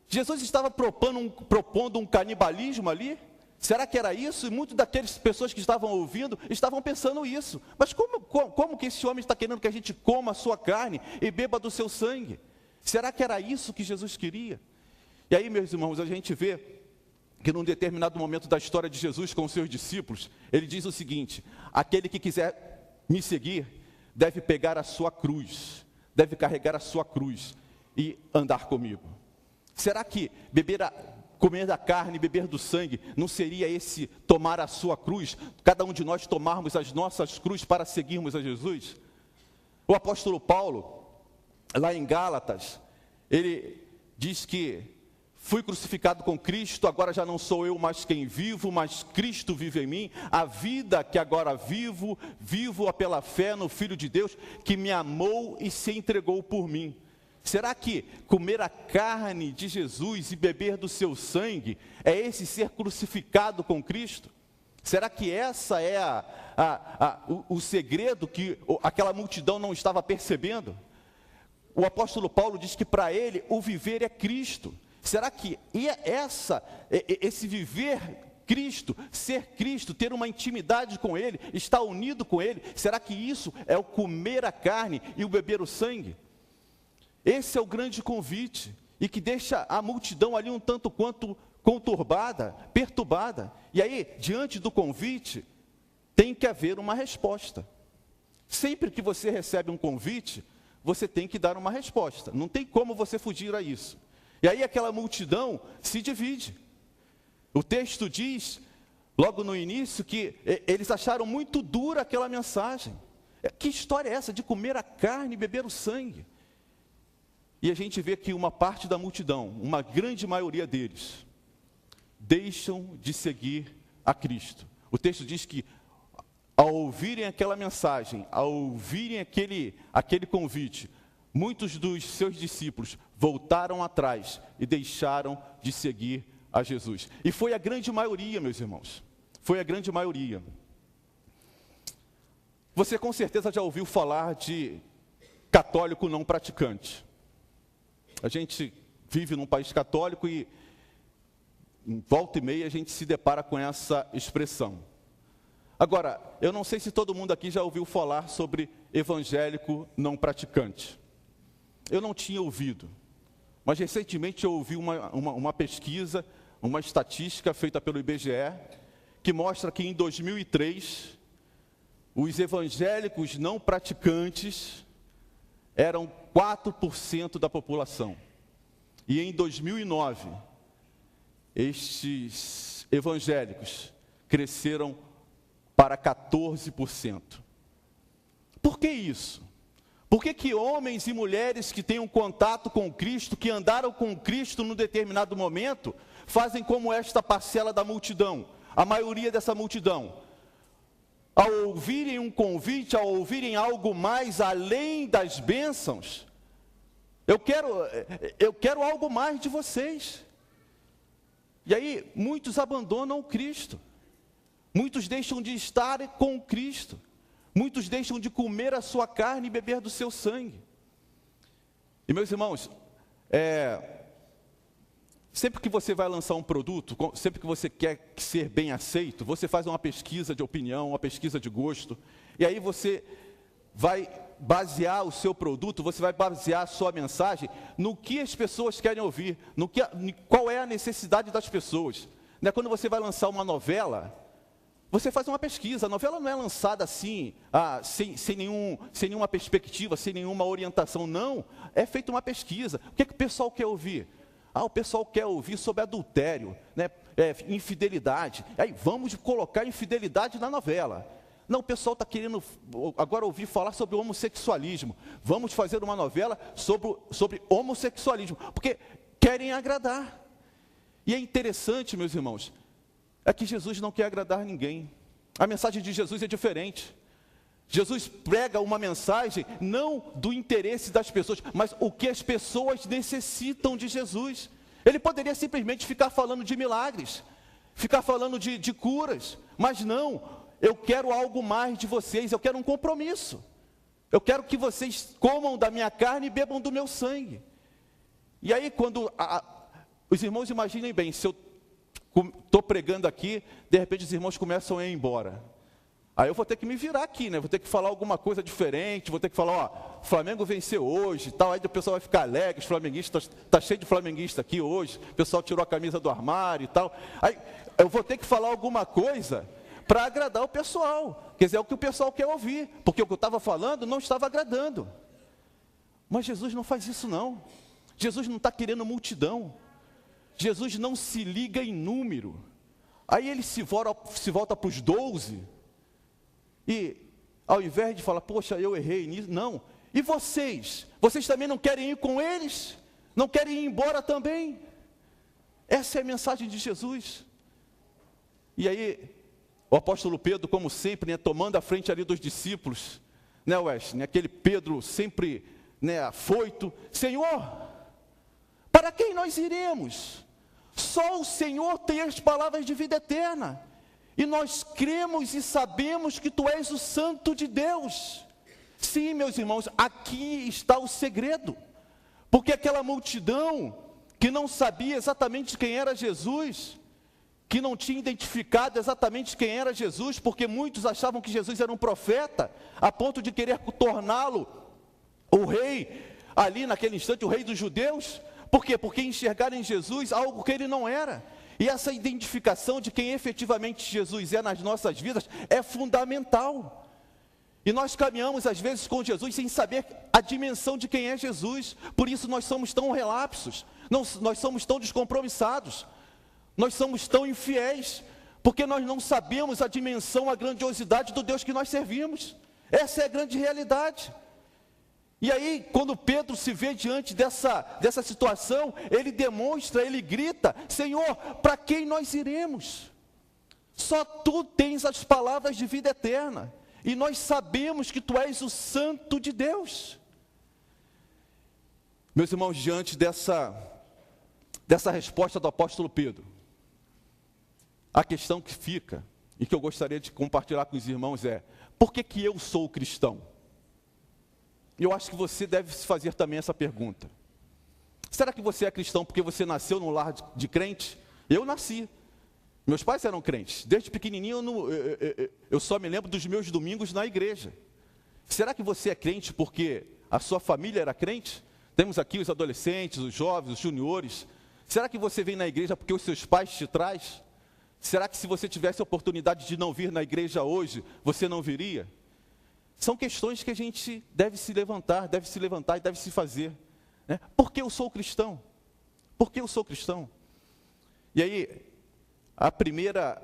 Jesus estava propondo um canibalismo ali? Será que era isso? E muitas daquelas pessoas que estavam ouvindo estavam pensando isso. Mas como que esse homem está querendo que a gente coma a sua carne e beba do seu sangue? Será que era isso que Jesus queria? E aí, meus irmãos, a gente vê que num determinado momento da história de Jesus com os seus discípulos, ele diz o seguinte: aquele que quiser me seguir, deve pegar a sua cruz, deve carregar a sua cruz e andar comigo. Será que comer da carne e beber do sangue não seria esse tomar a sua cruz, cada um de nós tomarmos as nossas cruzes para seguirmos a Jesus? O apóstolo Paulo, lá em Gálatas, ele diz que fui crucificado com Cristo, agora já não sou eu mais quem vivo, mas Cristo vive em mim. A vida que agora vivo-a pela fé no Filho de Deus, que me amou e se entregou por mim. Será que comer a carne de Jesus e beber do seu sangue é esse ser crucificado com Cristo? Será que essa é o segredo que aquela multidão não estava percebendo? O apóstolo Paulo diz que para ele o viver é Cristo. Será que esse viver Cristo, ser Cristo, ter uma intimidade com Ele, estar unido com Ele, será que isso é o comer a carne e o beber o sangue? Esse é o grande convite, e que deixa a multidão ali um tanto quanto conturbada, perturbada. E aí, diante do convite, tem que haver uma resposta. Sempre que você recebe um convite, você tem que dar uma resposta. Não tem como você fugir a isso. E aí aquela multidão se divide. O texto diz, logo no início, que eles acharam muito dura aquela mensagem. Que história é essa de comer a carne e beber o sangue? E a gente vê que uma parte da multidão, uma grande maioria deles, deixam de seguir a Cristo. O texto diz que, ao ouvirem aquela mensagem, ao ouvirem aquele convite, muitos dos seus discípulos voltaram atrás e deixaram de seguir a Jesus. E foi a grande maioria, meus irmãos. Foi a grande maioria. Você com certeza já ouviu falar de católico não praticante. A gente vive num país católico e, em volta e meia, a gente se depara com essa expressão. Agora, eu não sei se todo mundo aqui já ouviu falar sobre evangélico não praticante. Eu não tinha ouvido, mas recentemente eu ouvi uma pesquisa, uma estatística feita pelo IBGE, que mostra que em 2003, os evangélicos não praticantes eram 4% da população. E em 2009, estes evangélicos cresceram para 14%. Por que isso? Por que homens e mulheres que têm um contato com Cristo, que andaram com Cristo num determinado momento, fazem como esta parcela da multidão, a maioria dessa multidão? Ao ouvirem um convite, ao ouvirem algo mais além das bênçãos, eu quero algo mais de vocês. E aí, muitos abandonam o Cristo. Muitos deixam de estar com Cristo. Muitos deixam de comer a sua carne e beber do seu sangue. E meus irmãos, sempre que você vai lançar um produto, sempre que você quer ser bem aceito, você faz uma pesquisa de opinião, uma pesquisa de gosto, e aí você vai basear o seu produto, você vai basear a sua mensagem no que as pessoas querem ouvir, qual é a necessidade das pessoas. Quando você vai lançar uma novela, você faz uma pesquisa. A novela não é lançada assim, sem nenhuma perspectiva, sem nenhuma orientação, não. É feita uma pesquisa. O que o pessoal quer ouvir? O pessoal quer ouvir sobre adultério, infidelidade. Aí vamos colocar infidelidade na novela. Não, o pessoal está querendo agora ouvir falar sobre homossexualismo. Vamos fazer uma novela sobre homossexualismo, porque querem agradar. E é interessante, meus irmãos, é que Jesus não quer agradar ninguém. A mensagem de Jesus é diferente. Jesus prega uma mensagem não do interesse das pessoas, mas o que as pessoas necessitam de Jesus. Ele poderia simplesmente ficar falando de milagres, ficar falando de curas, mas não, eu quero algo mais de vocês, eu quero um compromisso. Eu quero que vocês comam da minha carne e bebam do meu sangue. E aí, quando os irmãos imaginem bem, se eu estou pregando aqui, de repente os irmãos começam a ir embora. Aí eu vou ter que me virar aqui, né? Vou ter que falar alguma coisa diferente, vou ter que falar, ó, Flamengo venceu hoje e tal. Aí o pessoal vai ficar alegre, os flamenguistas, está cheio de flamenguista aqui hoje, o pessoal tirou a camisa do armário e tal. Aí eu vou ter que falar alguma coisa para agradar o pessoal. Quer dizer, é o que o pessoal quer ouvir, porque o que eu estava falando não estava agradando. Mas Jesus não faz isso não. Jesus não está querendo multidão. Jesus não se liga em número. Aí ele se volta para os 12 e, ao invés de falar, poxa, eu errei nisso, não. E vocês? Vocês também não querem ir com eles? Não querem ir embora também? Essa é a mensagem de Jesus. E aí, o apóstolo Pedro, como sempre, né, tomando a frente ali dos discípulos, né, Wesley, aquele Pedro sempre, né, afoito, Senhor, para quem nós iremos? Só o Senhor tem as palavras de vida eterna. E nós cremos e sabemos que Tu és o Santo de Deus. Sim, meus irmãos, aqui está o segredo. Porque aquela multidão que não sabia exatamente quem era Jesus, que não tinha identificado exatamente quem era Jesus, porque muitos achavam que Jesus era um profeta, a ponto de querer torná-lo o rei, ali naquele instante, o rei dos judeus. Por quê? Porque enxergaram em Jesus algo que ele não era. E essa identificação de quem efetivamente Jesus é nas nossas vidas é fundamental. E nós caminhamos às vezes com Jesus sem saber a dimensão de quem é Jesus. Por isso nós somos tão relapsos, nós somos tão descompromissados, nós somos tão infiéis, porque nós não sabemos a dimensão, a grandiosidade do Deus que nós servimos. Essa é a grande realidade. E aí, quando Pedro se vê diante dessa situação, ele demonstra, ele grita, Senhor, para quem nós iremos? Só Tu tens as palavras de vida eterna, e nós sabemos que Tu és o Santo de Deus. Meus irmãos, diante dessa resposta do apóstolo Pedro, a questão que fica, e que eu gostaria de compartilhar com os irmãos é, por que que eu sou cristão? E eu acho que você deve se fazer também essa pergunta. Será que você é cristão porque você nasceu num lar de crente? Eu nasci. Meus pais eram crentes. Desde pequenininho eu só me lembro dos meus domingos na igreja. Será que você é crente porque a sua família era crente? Temos aqui os adolescentes, os jovens, os juniores. Será que você vem na igreja porque os seus pais te trazem? Será que se você tivesse a oportunidade de não vir na igreja hoje, você não viria? São questões que a gente deve se levantar e deve se fazer. Né? Por que eu sou cristão? Por que eu sou cristão? E aí, a primeira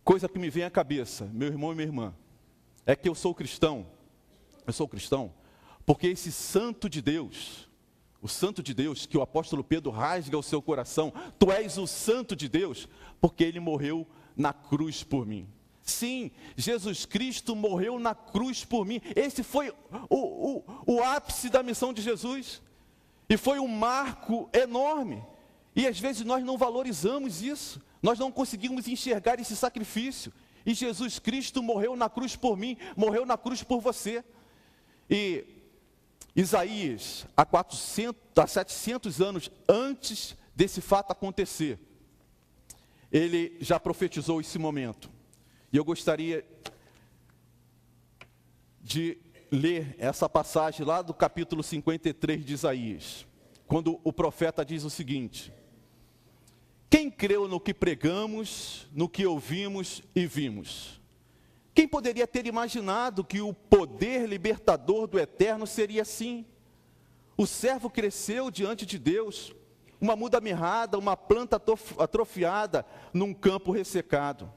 coisa que me vem à cabeça, meu irmão e minha irmã, é que eu sou cristão porque esse santo de Deus, o santo de Deus, que o apóstolo Pedro rasga o seu coração, Tu és o santo de Deus, porque Ele morreu na cruz por mim. Sim, Jesus Cristo morreu na cruz por mim. Esse foi o ápice da missão de Jesus. E foi um marco enorme. E às vezes nós não valorizamos isso. Nós não conseguimos enxergar esse sacrifício. E Jesus Cristo morreu na cruz por mim, morreu na cruz por você. E Isaías, há 700 anos antes desse fato acontecer, ele já profetizou esse momento. E eu gostaria de ler essa passagem lá do capítulo 53 de Isaías, quando o profeta diz o seguinte: quem creu no que pregamos, no que ouvimos e vimos? Quem poderia ter imaginado que o poder libertador do Eterno seria assim? O servo cresceu diante de Deus, uma muda mirrada, uma planta atrofiada num campo ressecado.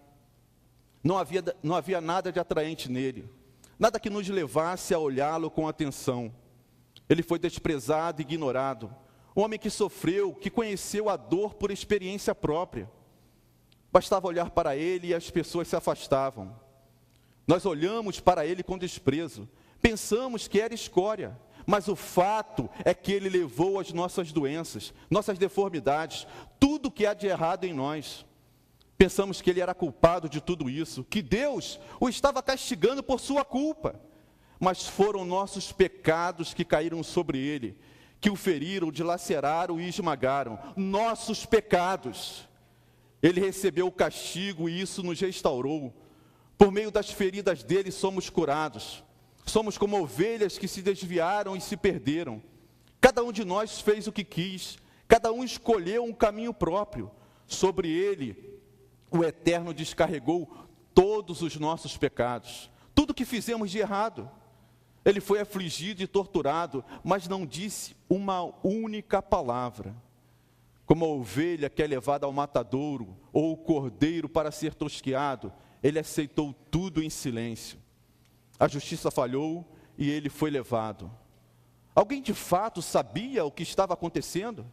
Não havia nada de atraente nele, nada que nos levasse a olhá-lo com atenção. Ele foi desprezado e ignorado, um homem que sofreu, que conheceu a dor por experiência própria. Bastava olhar para ele e as pessoas se afastavam. Nós olhamos para ele com desprezo, pensamos que era escória, mas o fato é que ele levou as nossas doenças, nossas deformidades, tudo que há de errado em nós. Pensamos que ele era culpado de tudo isso, que Deus o estava castigando por sua culpa. Mas foram nossos pecados que caíram sobre ele, que o feriram, dilaceraram e esmagaram. Nossos pecados. Ele recebeu o castigo e isso nos restaurou. Por meio das feridas dele somos curados. Somos como ovelhas que se desviaram e se perderam. Cada um de nós fez o que quis. Cada um escolheu um caminho próprio. Sobre ele, o Eterno descarregou todos os nossos pecados. Tudo que fizemos de errado. Ele foi afligido e torturado, mas não disse uma única palavra. Como a ovelha que é levada ao matadouro, ou o cordeiro para ser tosqueado, ele aceitou tudo em silêncio. A justiça falhou e ele foi levado. Alguém de fato sabia o que estava acontecendo?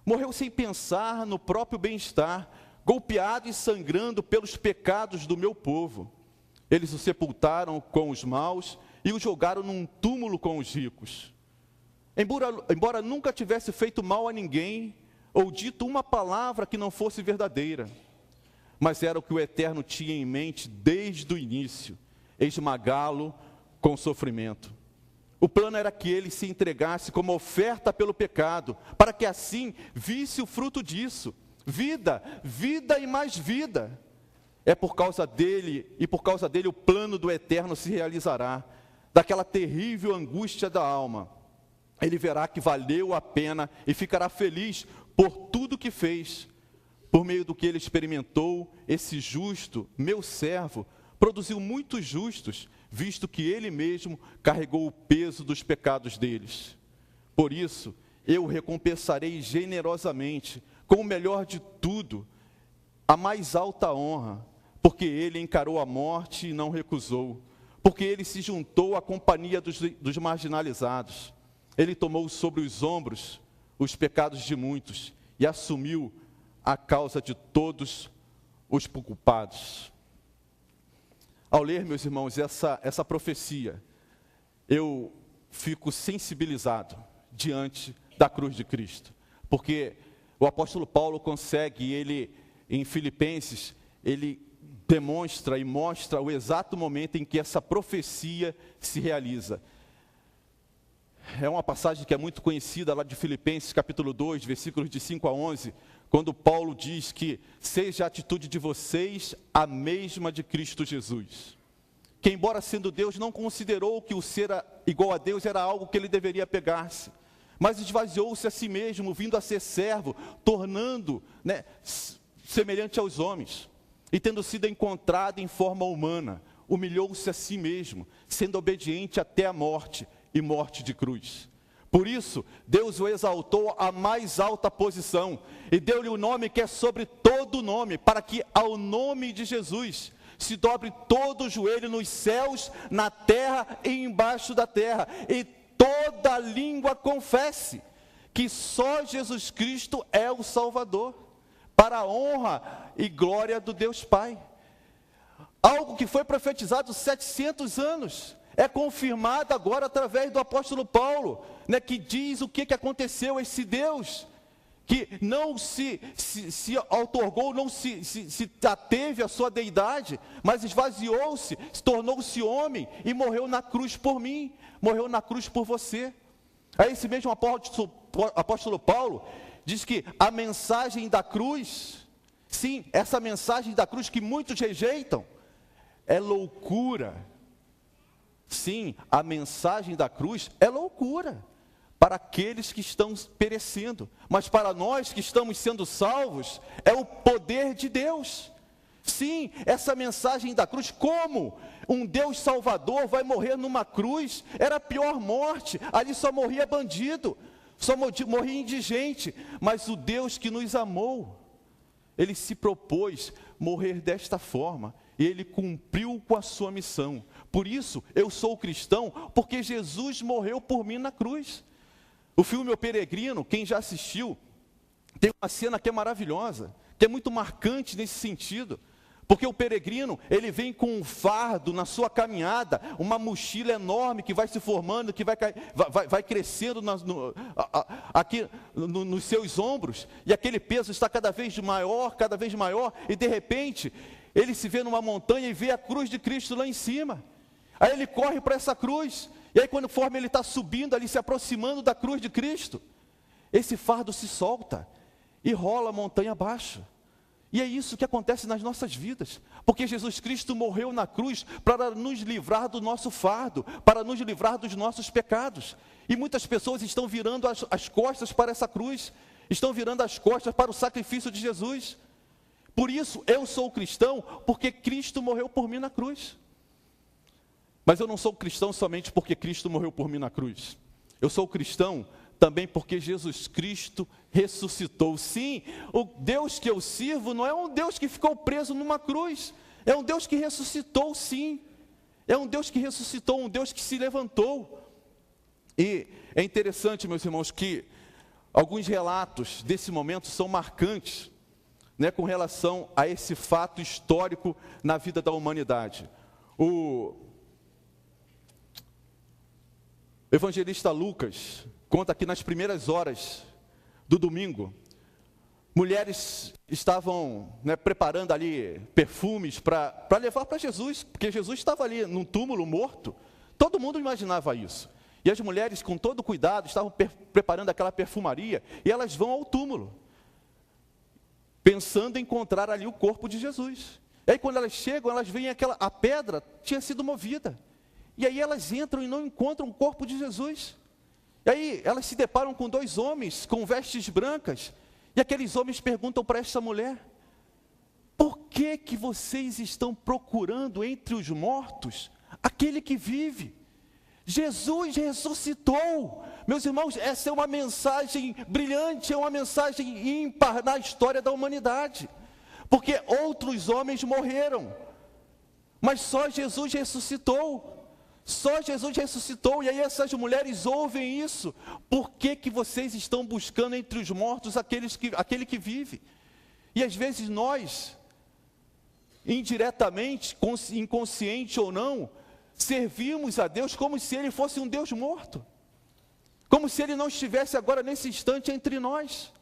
Morreu sem pensar no próprio bem-estar, golpeado e sangrando pelos pecados do meu povo. Eles o sepultaram com os maus e o jogaram num túmulo com os ricos. Embora nunca tivesse feito mal a ninguém, ou dito uma palavra que não fosse verdadeira, mas era o que o Eterno tinha em mente desde o início, esmagá-lo com sofrimento. O plano era que ele se entregasse como oferta pelo pecado, para que assim visse o fruto disso, vida, vida e mais vida. É por causa dele, e por causa dele o plano do Eterno se realizará. Daquela terrível angústia da alma, ele verá que valeu a pena e ficará feliz por tudo que fez. Por meio do que ele experimentou, esse justo, meu servo, produziu muitos justos, visto que ele mesmo carregou o peso dos pecados deles. Por isso, eu o recompensarei generosamente, com o melhor de tudo, a mais alta honra, porque ele encarou a morte e não recusou. Porque ele se juntou à companhia dos marginalizados. Ele tomou sobre os ombros os pecados de muitos e assumiu a causa de todos os culpados. Ao ler, meus irmãos, essa profecia, eu fico sensibilizado diante da cruz de Cristo. Porque o apóstolo Paulo consegue, ele em Filipenses, ele demonstra e mostra o exato momento em que essa profecia se realiza. É uma passagem que é muito conhecida lá de Filipenses capítulo 2, versículos de 5 a 11, quando Paulo diz que seja a atitude de vocês a mesma de Cristo Jesus, que embora sendo Deus não considerou que o ser igual a Deus era algo que ele deveria pegar-se, mas esvaziou-se a si mesmo, vindo a ser servo, tornando, semelhante aos homens. E tendo sido encontrado em forma humana, humilhou-se a si mesmo, sendo obediente até a morte, e morte de cruz. Por isso, Deus o exaltou à mais alta posição, e deu-lhe o nome que é sobre todo nome, para que ao nome de Jesus se dobre todo o joelho nos céus, na terra e embaixo da terra, e toda língua confesse que só Jesus Cristo é o Salvador, para a honra e glória do Deus Pai. Algo que foi profetizado 700 anos, é confirmado agora através do apóstolo Paulo, que diz o que aconteceu. Esse Deus que não se outorgou, não se ateve à sua deidade, mas esvaziou-se, tornou-se homem e morreu na cruz por mim, morreu na cruz por você. Aí esse mesmo apóstolo Paulo diz que a mensagem da cruz, sim, essa mensagem da cruz que muitos rejeitam, é loucura. Sim, a mensagem da cruz é loucura para aqueles que estão perecendo, mas para nós que estamos sendo salvos, é o poder de Deus. Sim, essa mensagem da cruz, como um Deus Salvador vai morrer numa cruz, era a pior morte, ali só morria bandido, só morria indigente, mas o Deus que nos amou, ele se propôs morrer desta forma, e ele cumpriu com a sua missão. Por isso, eu sou cristão, porque Jesus morreu por mim na cruz. O filme O Peregrino, quem já assistiu, tem uma cena que é maravilhosa, que é muito marcante nesse sentido, Porque o peregrino, ele vem com um fardo na sua caminhada, uma mochila enorme que vai se formando, que vai crescendo aqui nos seus ombros, e aquele peso está cada vez maior, e de repente, ele se vê numa montanha e vê a cruz de Cristo lá em cima. Aí ele corre para essa cruz, e aí conforme ele está subindo ali, se aproximando da cruz de Cristo, esse fardo se solta e rola a montanha abaixo. E é isso que acontece nas nossas vidas, porque Jesus Cristo morreu na cruz para nos livrar do nosso fardo, para nos livrar dos nossos pecados. E muitas pessoas estão virando as costas para essa cruz, estão virando as costas para o sacrifício de Jesus. Por isso, eu sou cristão, porque Cristo morreu por mim na cruz. Mas eu não sou cristão somente porque Cristo morreu por mim na cruz. Eu sou cristão também porque Jesus Cristo ressuscitou. Sim, o Deus que eu sirvo não é um Deus que ficou preso numa cruz, é um Deus que ressuscitou, sim. É um Deus que ressuscitou, um Deus que se levantou. E é interessante, meus irmãos, que alguns relatos desse momento são marcantes, né, com relação a esse fato histórico na vida da humanidade. O evangelista Lucas conta que nas primeiras horas do domingo, mulheres estavam, né, preparando ali perfumes para levar para Jesus, porque Jesus estava ali num túmulo morto. Todo mundo imaginava isso. E as mulheres, com todo cuidado, estavam preparando aquela perfumaria, e elas vão ao túmulo, pensando em encontrar ali o corpo de Jesus. E aí quando elas chegam, elas veem a pedra tinha sido movida. E aí elas entram e não encontram o corpo de Jesus. E aí elas se deparam com dois homens com vestes brancas, e aqueles homens perguntam para esta mulher: por que vocês estão procurando entre os mortos aquele que vive? Jesus ressuscitou. Meus irmãos, essa é uma mensagem brilhante, é uma mensagem ímpar na história da humanidade, porque outros homens morreram, mas só Jesus ressuscitou. Só Jesus ressuscitou. E aí essas mulheres ouvem isso: por que vocês estão buscando entre os mortos aquele que vive? E às vezes nós, indiretamente, inconsciente ou não, servimos a Deus como se Ele fosse um Deus morto, como se Ele não estivesse agora nesse instante entre nós.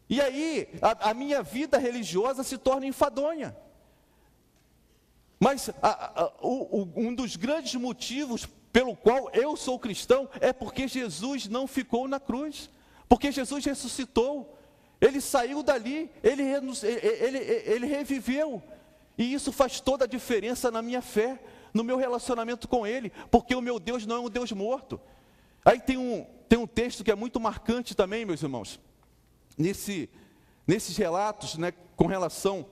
E aí a minha vida religiosa se torna enfadonha. Mas um dos grandes motivos pelo qual eu sou cristão é porque Jesus não ficou na cruz, porque Jesus ressuscitou, Ele saiu dali, Ele reviveu, e isso faz toda a diferença na minha fé, no meu relacionamento com Ele, porque o meu Deus não é um Deus morto. Aí tem um texto que é muito marcante também, meus irmãos, nesses relatos, né, com relação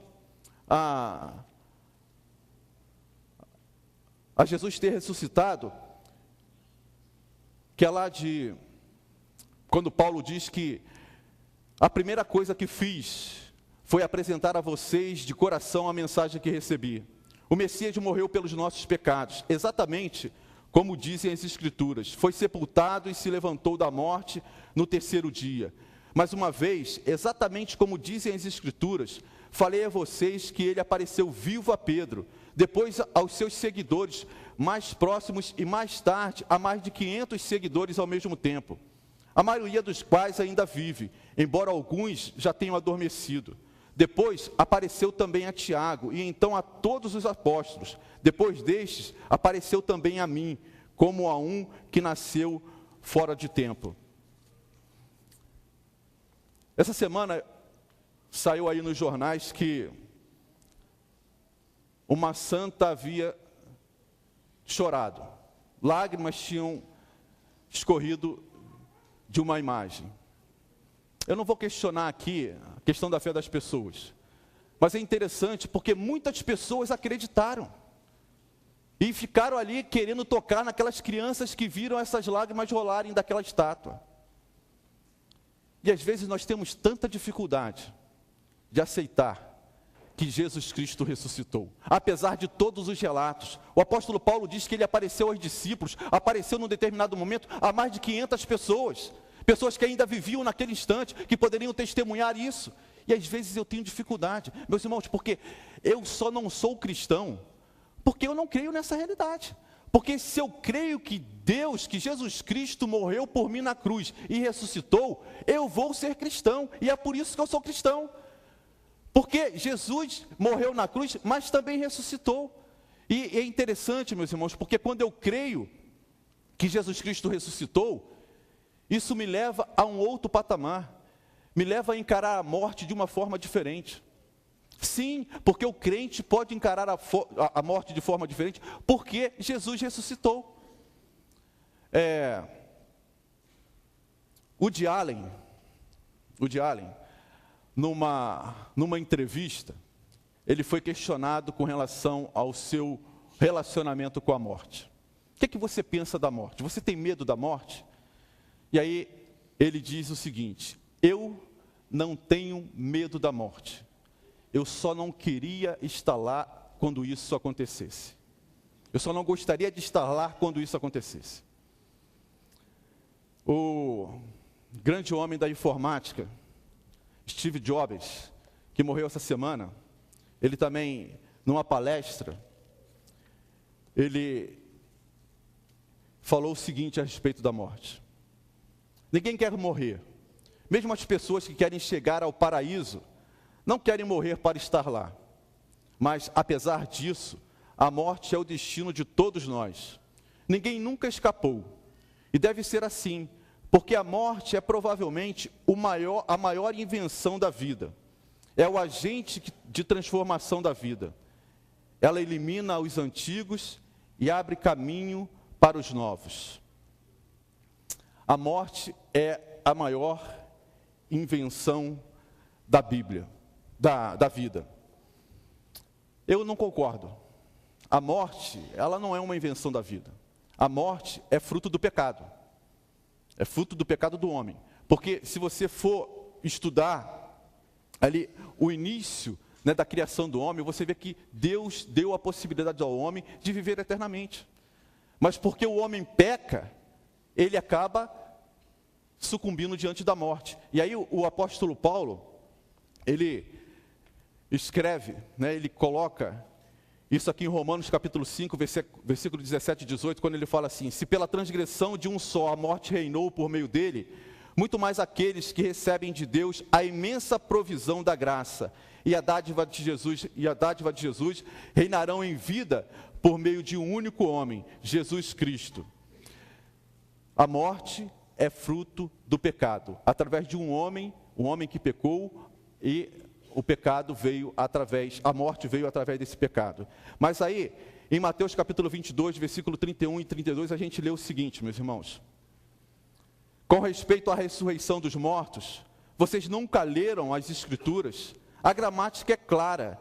a Jesus ter ressuscitado, que é lá quando Paulo diz que a primeira coisa que fiz foi apresentar a vocês de coração a mensagem que recebi. O Messias morreu pelos nossos pecados, exatamente como dizem as Escrituras. Foi sepultado e se levantou da morte no terceiro dia. Mais uma vez, exatamente como dizem as Escrituras, falei a vocês que ele apareceu vivo a Pedro, depois aos seus seguidores mais próximos e mais tarde a mais de 500 seguidores ao mesmo tempo, a maioria dos quais ainda vive, embora alguns já tenham adormecido. Depois apareceu também a Tiago e então a todos os apóstolos. Depois destes apareceu também a mim, como a um que nasceu fora de tempo. Essa semana saiu aí nos jornais que uma santa havia chorado, lágrimas tinham escorrido de uma imagem. Eu não vou questionar aqui a questão da fé das pessoas, mas é interessante porque muitas pessoas acreditaram e ficaram ali querendo tocar naquelas crianças que viram essas lágrimas rolarem daquela estátua. E às vezes nós temos tanta dificuldade de aceitar que Jesus Cristo ressuscitou, apesar de todos os relatos. O apóstolo Paulo diz que ele apareceu aos discípulos, apareceu num determinado momento a mais de 500 pessoas que ainda viviam naquele instante, que poderiam testemunhar isso. E às vezes eu tenho dificuldade, meus irmãos, porque eu só não sou cristão, porque eu não creio nessa realidade. Porque se eu creio que Deus, que Jesus Cristo morreu por mim na cruz e ressuscitou, eu vou ser cristão, e é por isso que eu sou cristão. Porque Jesus morreu na cruz, mas também ressuscitou. E é interessante, meus irmãos, porque quando eu creio que Jesus Cristo ressuscitou, isso me leva a um outro patamar, me leva a encarar a morte de uma forma diferente. Sim, porque o crente pode encarar a morte de forma diferente, porque Jesus ressuscitou. Woody Allen, numa entrevista, ele foi questionado com relação ao seu relacionamento com a morte. O que você pensa da morte? Você tem medo da morte? E aí ele diz o seguinte: eu não tenho medo da morte. Eu só não queria estar lá quando isso acontecesse. Eu só não gostaria de estar lá quando isso acontecesse. O grande homem da informática, Steve Jobs, que morreu essa semana, ele também, numa palestra, ele falou o seguinte a respeito da morte: ninguém quer morrer. Mesmo as pessoas que querem chegar ao paraíso não querem morrer para estar lá. Mas, apesar disso, a morte é o destino de todos nós. Ninguém nunca escapou. E deve ser assim, porque a morte é provavelmente a maior invenção da vida. É o agente de transformação da vida. Ela elimina os antigos e abre caminho para os novos. A morte é a maior invenção da Bíblia, da vida. Eu não concordo. A morte, ela não é uma invenção da vida. A morte é fruto do pecado. É fruto do pecado do homem. Porque se você for estudar ali o início, né, da criação do homem, você vê que Deus deu a possibilidade ao homem de viver eternamente. Mas porque o homem peca, ele acaba sucumbindo diante da morte. E aí o apóstolo Paulo, ele escreve, né, ele coloca isso aqui em Romanos capítulo 5, versículo 17 e 18, quando ele fala assim: se pela transgressão de um só a morte reinou por meio dele, muito mais aqueles que recebem de Deus a imensa provisão da graça e a dádiva de Jesus reinarão em vida por meio de um único homem, Jesus Cristo. A morte é fruto do pecado, através de um homem que pecou, e o pecado a morte veio através desse pecado. Mas aí, em Mateus capítulo 22, versículo 31 e 32, a gente lê o seguinte, meus irmãos: com respeito à ressurreição dos mortos, vocês nunca leram as Escrituras? A gramática é clara.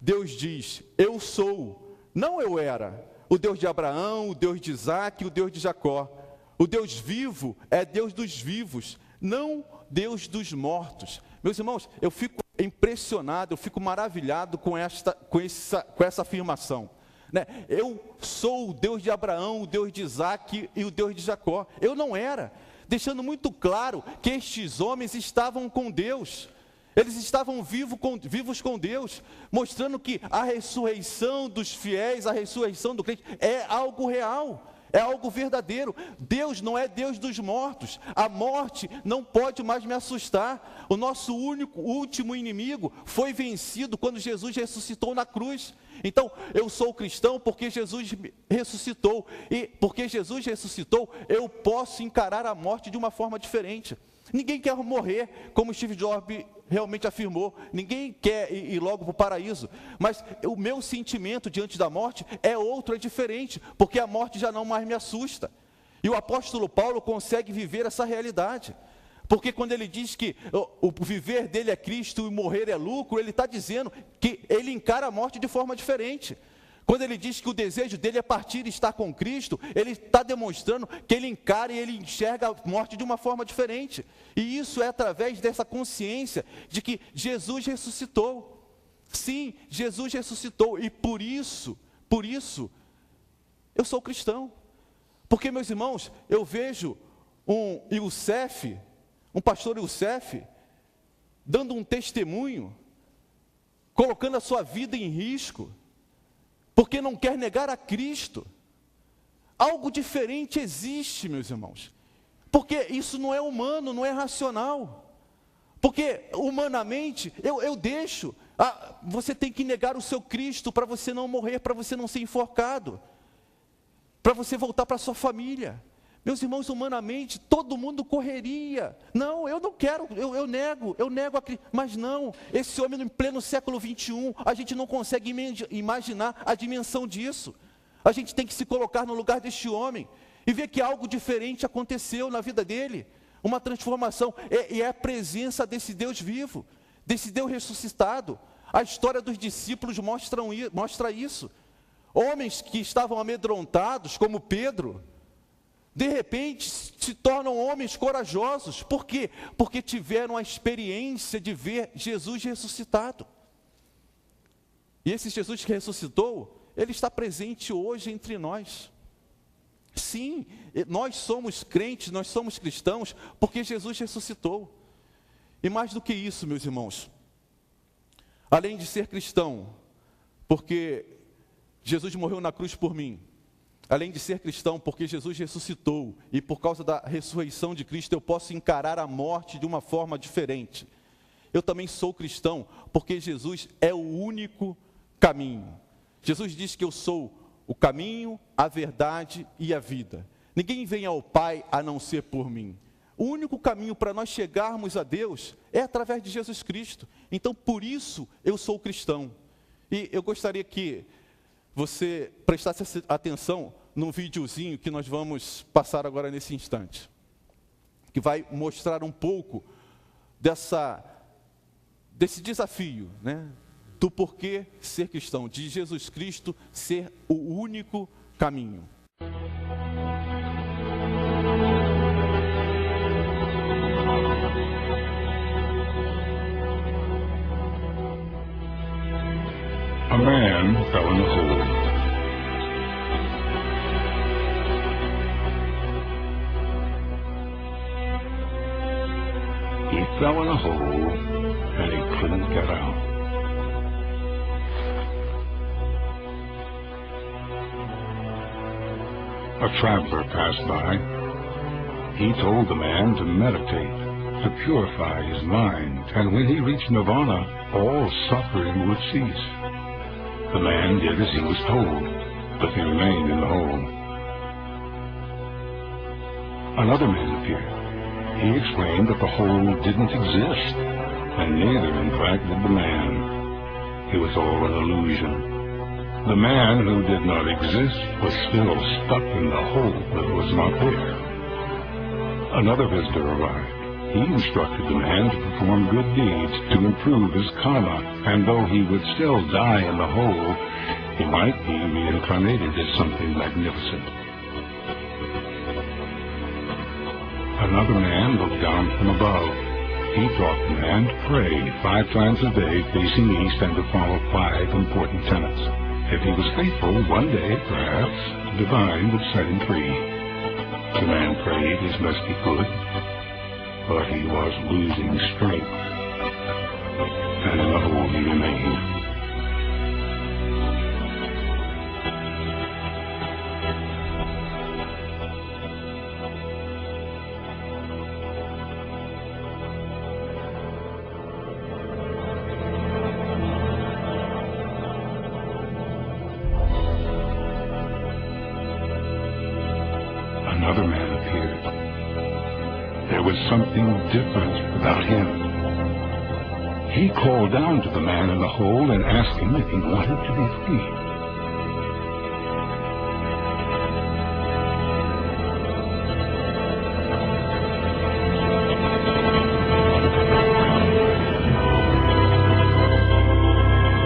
Deus diz: eu sou, não eu era, o Deus de Abraão, o Deus de Isaac e o Deus de Jacó. O Deus vivo é Deus dos vivos, não Deus dos mortos. Meus irmãos, eu fico impressionado, eu fico maravilhado com essa afirmação, né? Eu sou o Deus de Abraão, o Deus de Isaac e o Deus de Jacó. Eu não era, deixando muito claro que estes homens estavam com Deus. Eles estavam vivos com Deus, mostrando que a ressurreição dos fiéis, a ressurreição do crente é algo real. É algo verdadeiro. Deus não é Deus dos mortos. A morte não pode mais me assustar. O nosso último inimigo foi vencido quando Jesus ressuscitou na cruz. Então, eu sou cristão porque Jesus ressuscitou. E porque Jesus ressuscitou, eu posso encarar a morte de uma forma diferente. Ninguém quer morrer, como Steve Jobs realmente afirmou. Ninguém quer ir logo para o paraíso. Mas o meu sentimento diante da morte é outro, é diferente, porque a morte já não mais me assusta. E o apóstolo Paulo consegue viver essa realidade. Porque quando ele diz que o viver dele é Cristo e o morrer é lucro, ele está dizendo que ele encara a morte de forma diferente. Quando ele diz que o desejo dele é partir e estar com Cristo, ele está demonstrando que ele encara e ele enxerga a morte de uma forma diferente. E isso é através dessa consciência de que Jesus ressuscitou. Sim, Jesus ressuscitou, e por isso, eu sou cristão. Porque, meus irmãos, eu vejo um pastor Youssef, dando um testemunho, colocando a sua vida em risco, porque não quer negar a Cristo. Algo diferente existe, meus irmãos, porque isso não é humano, não é racional, porque humanamente eu deixo, você tem que negar o seu Cristo para você não morrer, para você não ser enforcado, para você voltar para a sua família. Meus irmãos, humanamente, todo mundo correria. Não, eu não quero, eu nego a Cristo. Mas não, esse homem em pleno século 21, a gente não consegue imaginar a dimensão disso. A gente tem que se colocar no lugar deste homem e ver que algo diferente aconteceu na vida dele. Uma transformação, e é a presença desse Deus vivo, desse Deus ressuscitado. A história dos discípulos mostra isso. Homens que estavam amedrontados, como Pedro, de repente se tornam homens corajosos. Por quê? Porque tiveram a experiência de ver Jesus ressuscitado. E esse Jesus que ressuscitou, ele está presente hoje entre nós. Sim, nós somos crentes, nós somos cristãos, porque Jesus ressuscitou. E mais do que isso, meus irmãos, além de ser cristão, porque Jesus morreu na cruz por mim, além de ser cristão, porque Jesus ressuscitou, e por causa da ressurreição de Cristo, eu posso encarar a morte de uma forma diferente. Eu também sou cristão, porque Jesus é o único caminho. Jesus diz que eu sou o caminho, a verdade e a vida. Ninguém vem ao Pai a não ser por mim. O único caminho para nós chegarmos a Deus é através de Jesus Cristo. Então, por isso, eu sou cristão. E eu gostaria que você prestasse atenção num videozinho que nós vamos passar agora nesse instante, que vai mostrar um pouco desse desafio, né, do porquê ser cristão, de Jesus Cristo ser o único caminho. A man fell in a hole. He fell in a hole and he couldn't get out. A traveler passed by. He told the man to meditate, to purify his mind, and when he reached nirvana, all suffering would cease. The man did as he was told, but he remained in the hole. Another man appeared. He explained that the hole didn't exist, and neither, in fact, did the man. It was all an illusion. The man who did not exist was still stuck in the hole that was not there. Another visitor arrived. He instructed the man to perform good deeds to improve his karma, and though he would still die in the hole, he might be reincarnated as something magnificent. Another man looked down from above. He taught the man to pray 5 times a day facing east and to follow 5 important tenets. If he was faithful, one day, perhaps, the divine would set him free. The man prayed as best he could, but he was losing strength, and in the hole he remained. Another man appeared. There was something different about him. He called down to the man in the hole and asked him if he wanted to be free.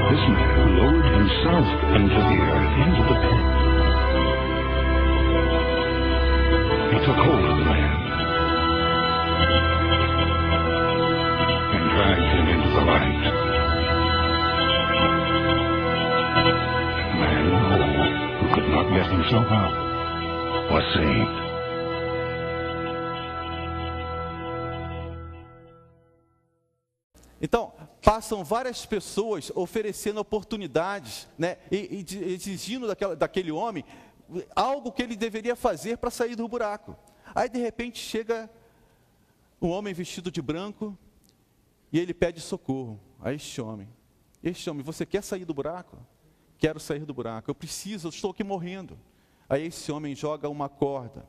This man lowered himself into the earth, into the pit. He took hold of the man and dragged him into the light. The man in the hole, who could not get himself out, was saved. Então, passam várias pessoas oferecendo oportunidades, né, e exigindo daquele homem algo que ele deveria fazer para sair do buraco. Aí, de repente, chega um homem vestido de branco e ele pede socorro a este homem. Você quer sair do buraco? Quero sair do buraco, eu estou aqui morrendo. Aí esse homem joga uma corda.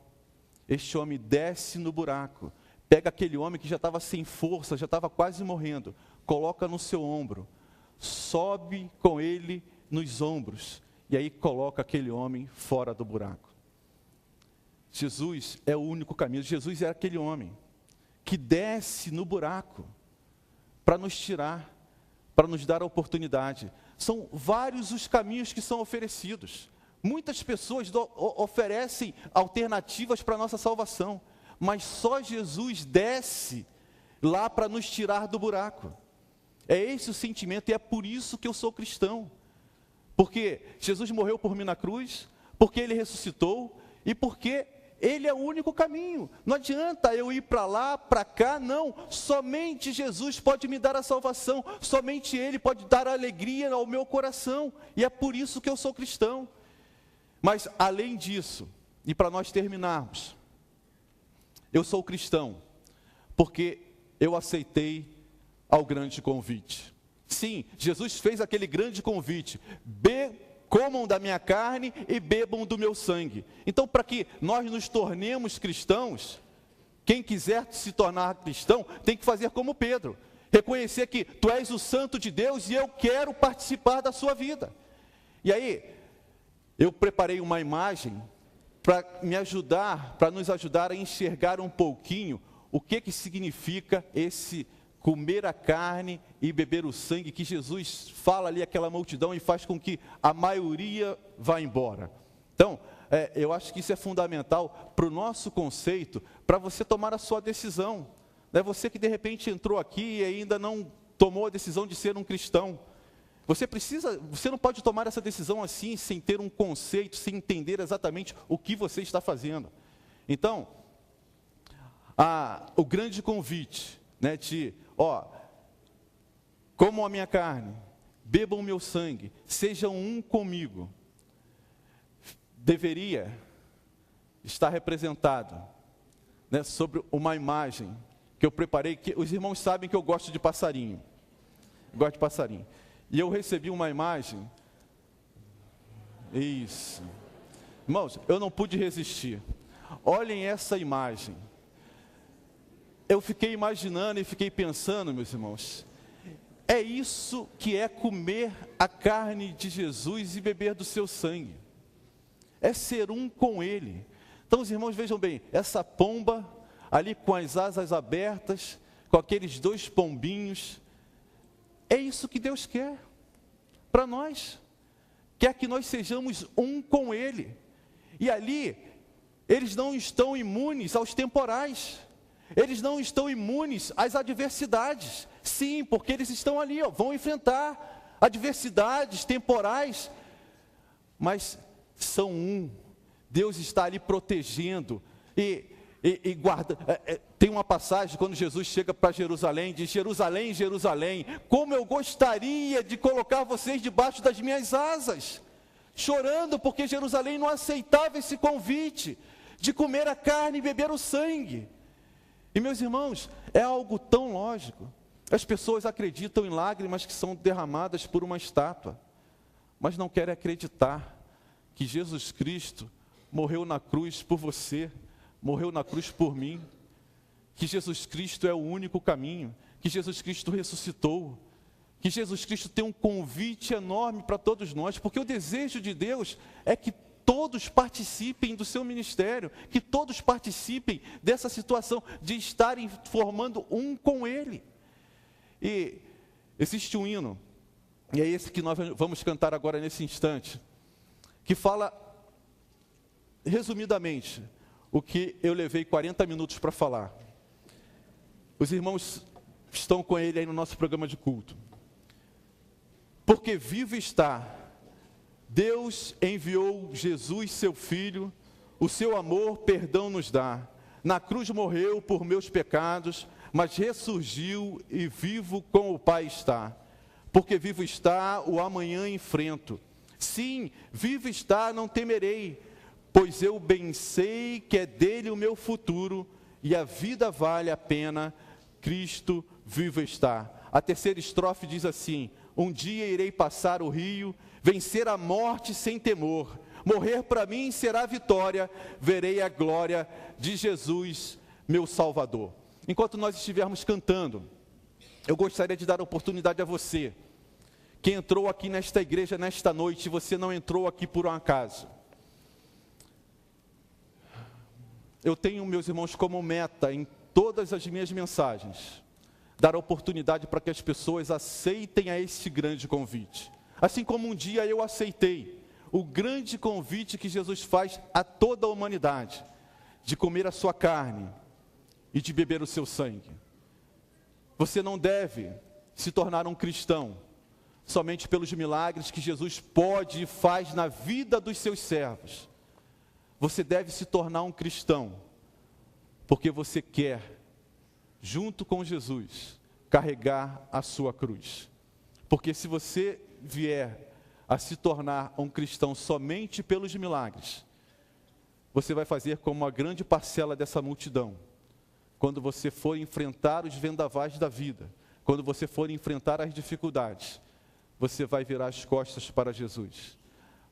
Este homem desce no buraco, pega aquele homem que já estava sem força, já estava quase morrendo, coloca no seu ombro, sobe com ele nos ombros, e aí coloca aquele homem fora do buraco. Jesus é o único caminho. Jesus é aquele homem que desce no buraco para nos tirar, para nos dar a oportunidade. São vários os caminhos que são oferecidos. Muitas pessoas oferecem alternativas para a nossa salvação, mas só Jesus desce lá para nos tirar do buraco. É esse o sentimento, e é por isso que eu sou cristão. Porque Jesus morreu por mim na cruz, porque Ele ressuscitou, e porque Ele é o único caminho. Não adianta eu ir para lá, para cá, não. Somente Jesus pode me dar a salvação, somente Ele pode dar alegria ao meu coração, e é por isso que eu sou cristão. Mas, além disso, e para nós terminarmos, eu sou cristão, porque eu aceitei ao grande convite. Sim, Jesus fez aquele grande convite: comam da minha carne e bebam do meu sangue. Então, para que nós nos tornemos cristãos, quem quiser se tornar cristão, tem que fazer como Pedro, reconhecer que tu és o santo de Deus e eu quero participar da sua vida. E aí, eu preparei uma imagem para nos ajudar a enxergar um pouquinho o que significa esse comer a carne e beber o sangue, que Jesus fala ali àquela multidão e faz com que a maioria vá embora. Então, eu acho que isso é fundamental para o nosso conceito, para você tomar a sua decisão. Você que de repente entrou aqui e ainda não tomou a decisão de ser um cristão. Você não pode tomar essa decisão assim, sem ter um conceito, sem entender exatamente o que você está fazendo. Então, o grande convite, né, comam a minha carne, bebam o meu sangue, sejam um comigo, deveria estar representado, né, sobre uma imagem que eu preparei, que os irmãos sabem que eu gosto de passarinho. E eu recebi uma imagem. Isso. Irmãos, eu não pude resistir. Olhem essa imagem. Eu fiquei imaginando e fiquei pensando, meus irmãos, é isso que é comer a carne de Jesus e beber do seu sangue. É ser um com Ele. Então, os irmãos, vejam bem, essa pomba, ali com as asas abertas, com aqueles 2 pombinhos, é isso que Deus quer para nós. Quer que nós sejamos um com Ele. E ali, eles não estão imunes aos temporais. Eles não estão imunes às adversidades. Sim, porque eles estão ali, vão enfrentar adversidades temporais. Mas são um. Deus está ali protegendo e guarda. Tem uma passagem quando Jesus chega para Jerusalém, diz: Jerusalém, Jerusalém, como eu gostaria de colocar vocês debaixo das minhas asas, chorando porque Jerusalém não aceitava esse convite de comer a carne e beber o sangue. E, meus irmãos, é algo tão lógico. As pessoas acreditam em lágrimas que são derramadas por uma estátua, mas não querem acreditar que Jesus Cristo morreu na cruz por você, morreu na cruz por mim, que Jesus Cristo é o único caminho, que Jesus Cristo ressuscitou, que Jesus Cristo tem um convite enorme para todos nós, porque o desejo de Deus é que todos participem do seu ministério, que todos participem dessa situação de estarem formando um com Ele. E existe um hino, e é esse que nós vamos cantar agora nesse instante, que fala, resumidamente, o que eu levei 40 minutos para falar. Os irmãos estão com ele aí no nosso programa de culto. Porque vivo está, Deus enviou Jesus, seu Filho, o seu amor, perdão nos dá. Na cruz morreu por meus pecados, mas ressurgiu e vivo com o Pai está. Porque vivo está, o amanhã enfrento. Sim, vivo está, não temerei, pois eu bem sei que é dele o meu futuro, e a vida vale a pena, Cristo vivo está. A terceira estrofe diz assim: um dia irei passar o rio, vencer a morte sem temor. Morrer para mim será vitória, verei a glória de Jesus, meu Salvador. Enquanto nós estivermos cantando, eu gostaria de dar a oportunidade a você, que entrou aqui nesta igreja nesta noite, você não entrou aqui por um acaso. Eu tenho, meus irmãos, como meta em todas as minhas mensagens, dar a oportunidade para que as pessoas aceitem a este grande convite. Assim como um dia eu aceitei o grande convite que Jesus faz a toda a humanidade, de comer a sua carne e de beber o seu sangue. Você não deve se tornar um cristão somente pelos milagres que Jesus pode e faz na vida dos seus servos. Você deve se tornar um cristão porque você quer, junto com Jesus, carregar a sua cruz. Porque se você vier a se tornar um cristão somente pelos milagres, você vai fazer como uma grande parcela dessa multidão. Quando você for enfrentar os vendavais da vida, quando você for enfrentar as dificuldades, você vai virar as costas para Jesus.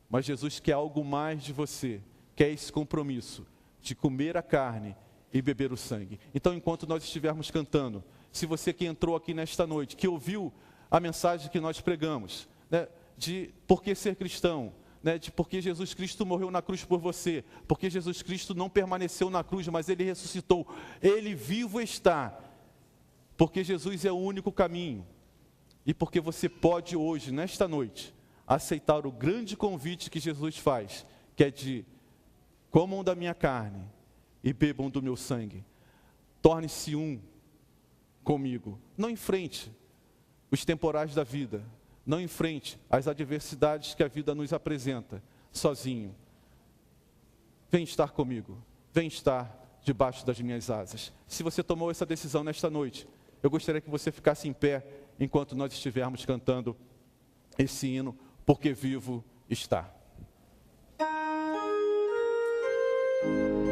Mas Jesus quer algo mais de você, quer esse compromisso de comer a carne e beber o sangue. Então, enquanto nós estivermos cantando, se você que entrou aqui nesta noite, que ouviu a mensagem que nós pregamos, né, de por que ser cristão, né, de porque Jesus Cristo morreu na cruz por você, porque Jesus Cristo não permaneceu na cruz, mas Ele ressuscitou, Ele vivo está, porque Jesus é o único caminho, e porque você pode hoje, nesta noite, aceitar o grande convite que Jesus faz, que é de comam da minha carne e bebam do meu sangue, torne-se um comigo, não enfrente os temporais da vida, não enfrente as adversidades que a vida nos apresenta sozinho. Vem estar comigo, vem estar debaixo das minhas asas. Se você tomou essa decisão nesta noite, eu gostaria que você ficasse em pé enquanto nós estivermos cantando esse hino, porque vivo está. Lembra-nos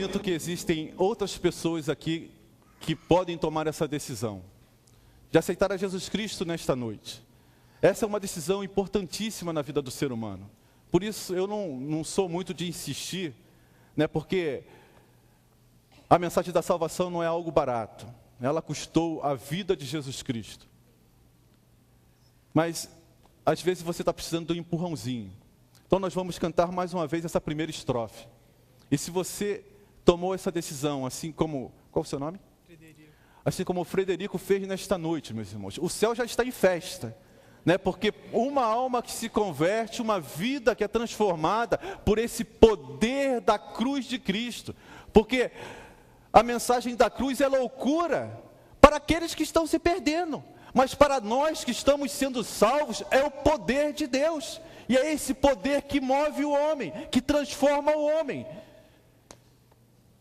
acredito que existem outras pessoas aqui que podem tomar essa decisão de aceitar a Jesus Cristo nesta noite. Essa é uma decisão importantíssima na vida do ser humano. Por isso eu não sou muito de insistir, né, porque a mensagem da salvação não é algo barato. Ela custou a vida de Jesus Cristo. Mas às vezes você está precisando de um empurrãozinho. Então nós vamos cantar mais uma vez essa primeira estrofe. E se você tomou essa decisão, assim como... Qual é o seu nome? Frederico. Assim como o Frederico fez nesta noite, meus irmãos. O céu já está em festa, né? Porque uma alma que se converte, uma vida que é transformada por esse poder da cruz de Cristo. Porque a mensagem da cruz é loucura para aqueles que estão se perdendo. Mas para nós que estamos sendo salvos, é o poder de Deus. E é esse poder que move o homem, que transforma o homem.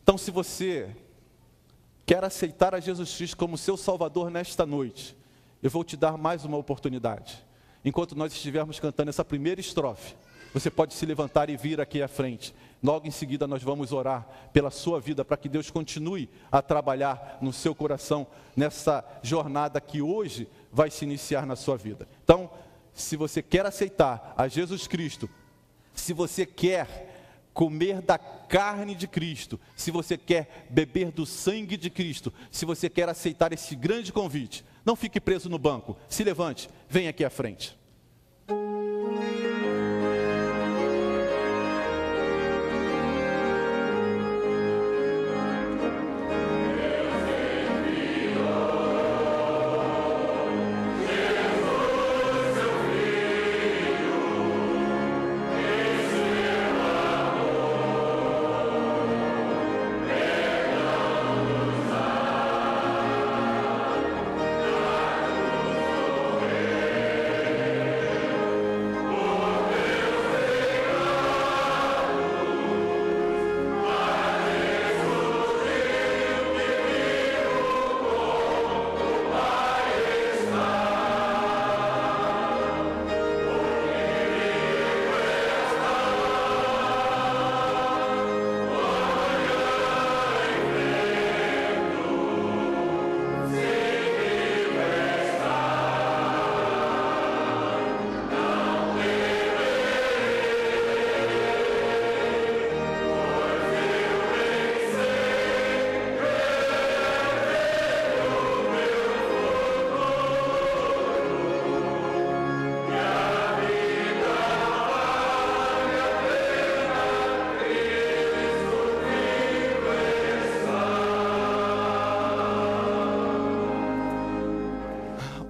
Então, se você quer aceitar a Jesus Cristo como seu Salvador nesta noite, eu vou te dar mais uma oportunidade. Enquanto nós estivermos cantando essa primeira estrofe, você pode se levantar e vir aqui à frente. Logo em seguida nós vamos orar pela sua vida, para que Deus continue a trabalhar no seu coração, nessa jornada que hoje vai se iniciar na sua vida. Então, se você quer aceitar a Jesus Cristo, se você quer comer da carne de Cristo, se você quer beber do sangue de Cristo, se você quer aceitar esse grande convite, não fique preso no banco, se levante, venha aqui à frente.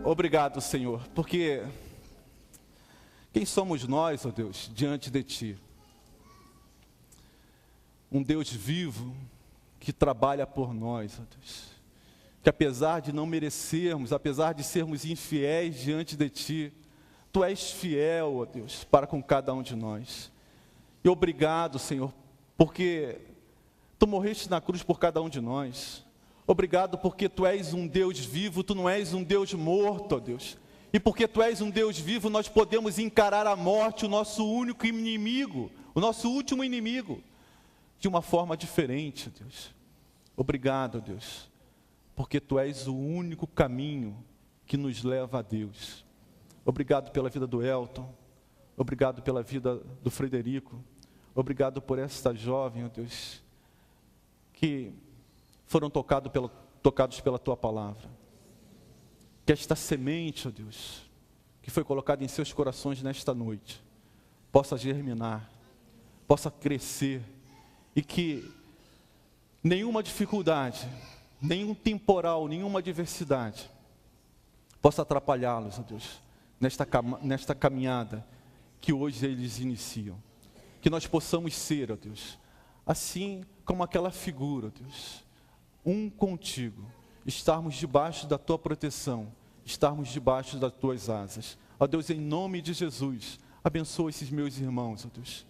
Obrigado, Senhor, porque quem somos nós, ó Deus, diante de Ti? Um Deus vivo que trabalha por nós, ó Deus, que apesar de não merecermos, apesar de sermos infiéis diante de Ti, Tu és fiel, ó Deus, para com cada um de nós. E obrigado, Senhor, porque Tu morreste na cruz por cada um de nós. Obrigado porque Tu és um Deus vivo, Tu não és um Deus morto, ó Deus. E porque Tu és um Deus vivo, nós podemos encarar a morte, o nosso único inimigo, o nosso último inimigo, de uma forma diferente, ó Deus. Obrigado, ó Deus, porque Tu és o único caminho que nos leva a Deus. Obrigado pela vida do Elton, obrigado pela vida do Frederico, obrigado por esta jovem, ó Deus, que foram tocados pela Tua palavra. Que esta semente, ó Deus, que foi colocada em seus corações nesta noite, possa germinar, possa crescer, e que nenhuma dificuldade, nenhum temporal, nenhuma adversidade possa atrapalhá-los, ó Deus, nesta caminhada que hoje eles iniciam. Que nós possamos ser, ó Deus, assim como aquela figura, ó Deus, um contigo, estarmos debaixo da Tua proteção, estarmos debaixo das Tuas asas. Ó Deus, em nome de Jesus, abençoa esses meus irmãos, ó Deus.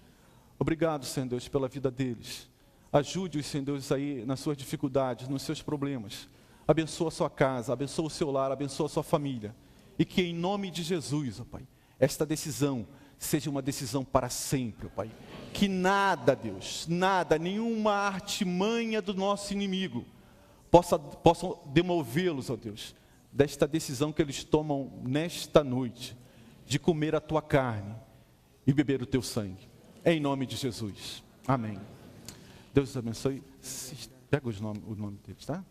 Obrigado, Senhor Deus, pela vida deles. Ajude-os, Senhor Deus, aí nas suas dificuldades, nos seus problemas. Abençoa a sua casa, abençoa o seu lar, abençoa a sua família. E que em nome de Jesus, ó Pai, esta decisão seja uma decisão para sempre, Pai. Que nada, Deus, nada, nenhuma artimanha do nosso inimigo possam demovê-los, ó Deus, desta decisão que eles tomam nesta noite, de comer a tua carne e beber o teu sangue. Em nome de Jesus. Amém. Deus os abençoe. Pega o nome deles, tá?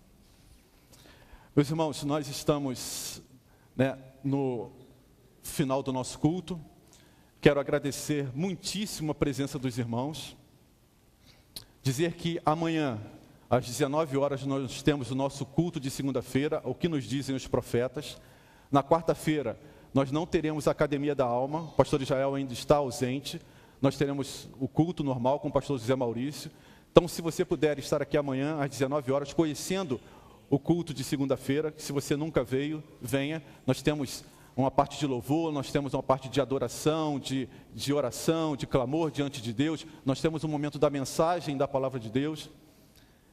Meus irmãos, nós estamos, no final do nosso culto. Quero agradecer muitíssimo a presença dos irmãos. Dizer que amanhã, às 19 horas, nós temos o nosso culto de segunda-feira, o que nos dizem os profetas. Na quarta-feira, nós não teremos a Academia da Alma, o pastor Israel ainda está ausente. Nós teremos o culto normal com o pastor José Maurício. Então, se você puder estar aqui amanhã, às 19 horas, conhecendo o culto de segunda-feira, se você nunca veio, venha. Nós temos uma parte de louvor, nós temos uma parte de adoração, de oração, de clamor diante de Deus. Nós temos um momento da mensagem da palavra de Deus.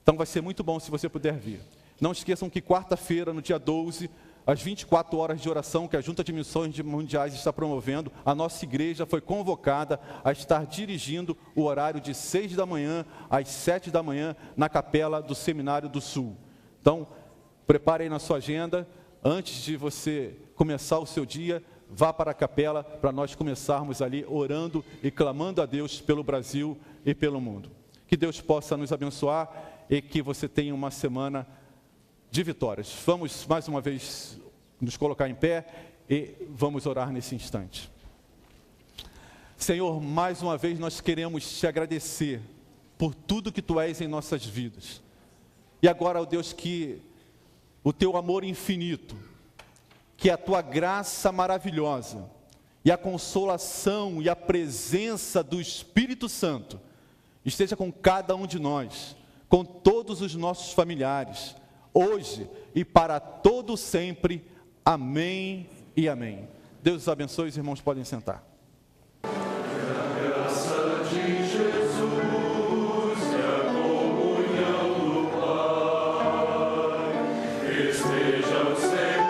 Então, vai ser muito bom se você puder vir. Não esqueçam que quarta-feira, no dia 12, às 24 horas de oração que a Junta de Missões Mundiais está promovendo, a nossa igreja foi convocada a estar dirigindo o horário de 6 da manhã às 7 da manhã na capela do Seminário do Sul. Então, prepare aí na sua agenda, antes de você começar o seu dia, vá para a capela para nós começarmos ali orando e clamando a Deus pelo Brasil e pelo mundo. Que Deus possa nos abençoar e que você tenha uma semana de vitórias. Vamos mais uma vez nos colocar em pé e vamos orar nesse instante. Senhor, mais uma vez nós queremos te agradecer por tudo que tu és em nossas vidas. E agora, ó Deus, que o teu amor infinito, que a tua graça maravilhosa e a consolação e a presença do Espírito Santo esteja com cada um de nós, com todos os nossos familiares, hoje e para todo sempre. Amém e amém. Deus os abençoe, os irmãos podem sentar. A graça de Jesus e a comunhão do Pai estejam sempre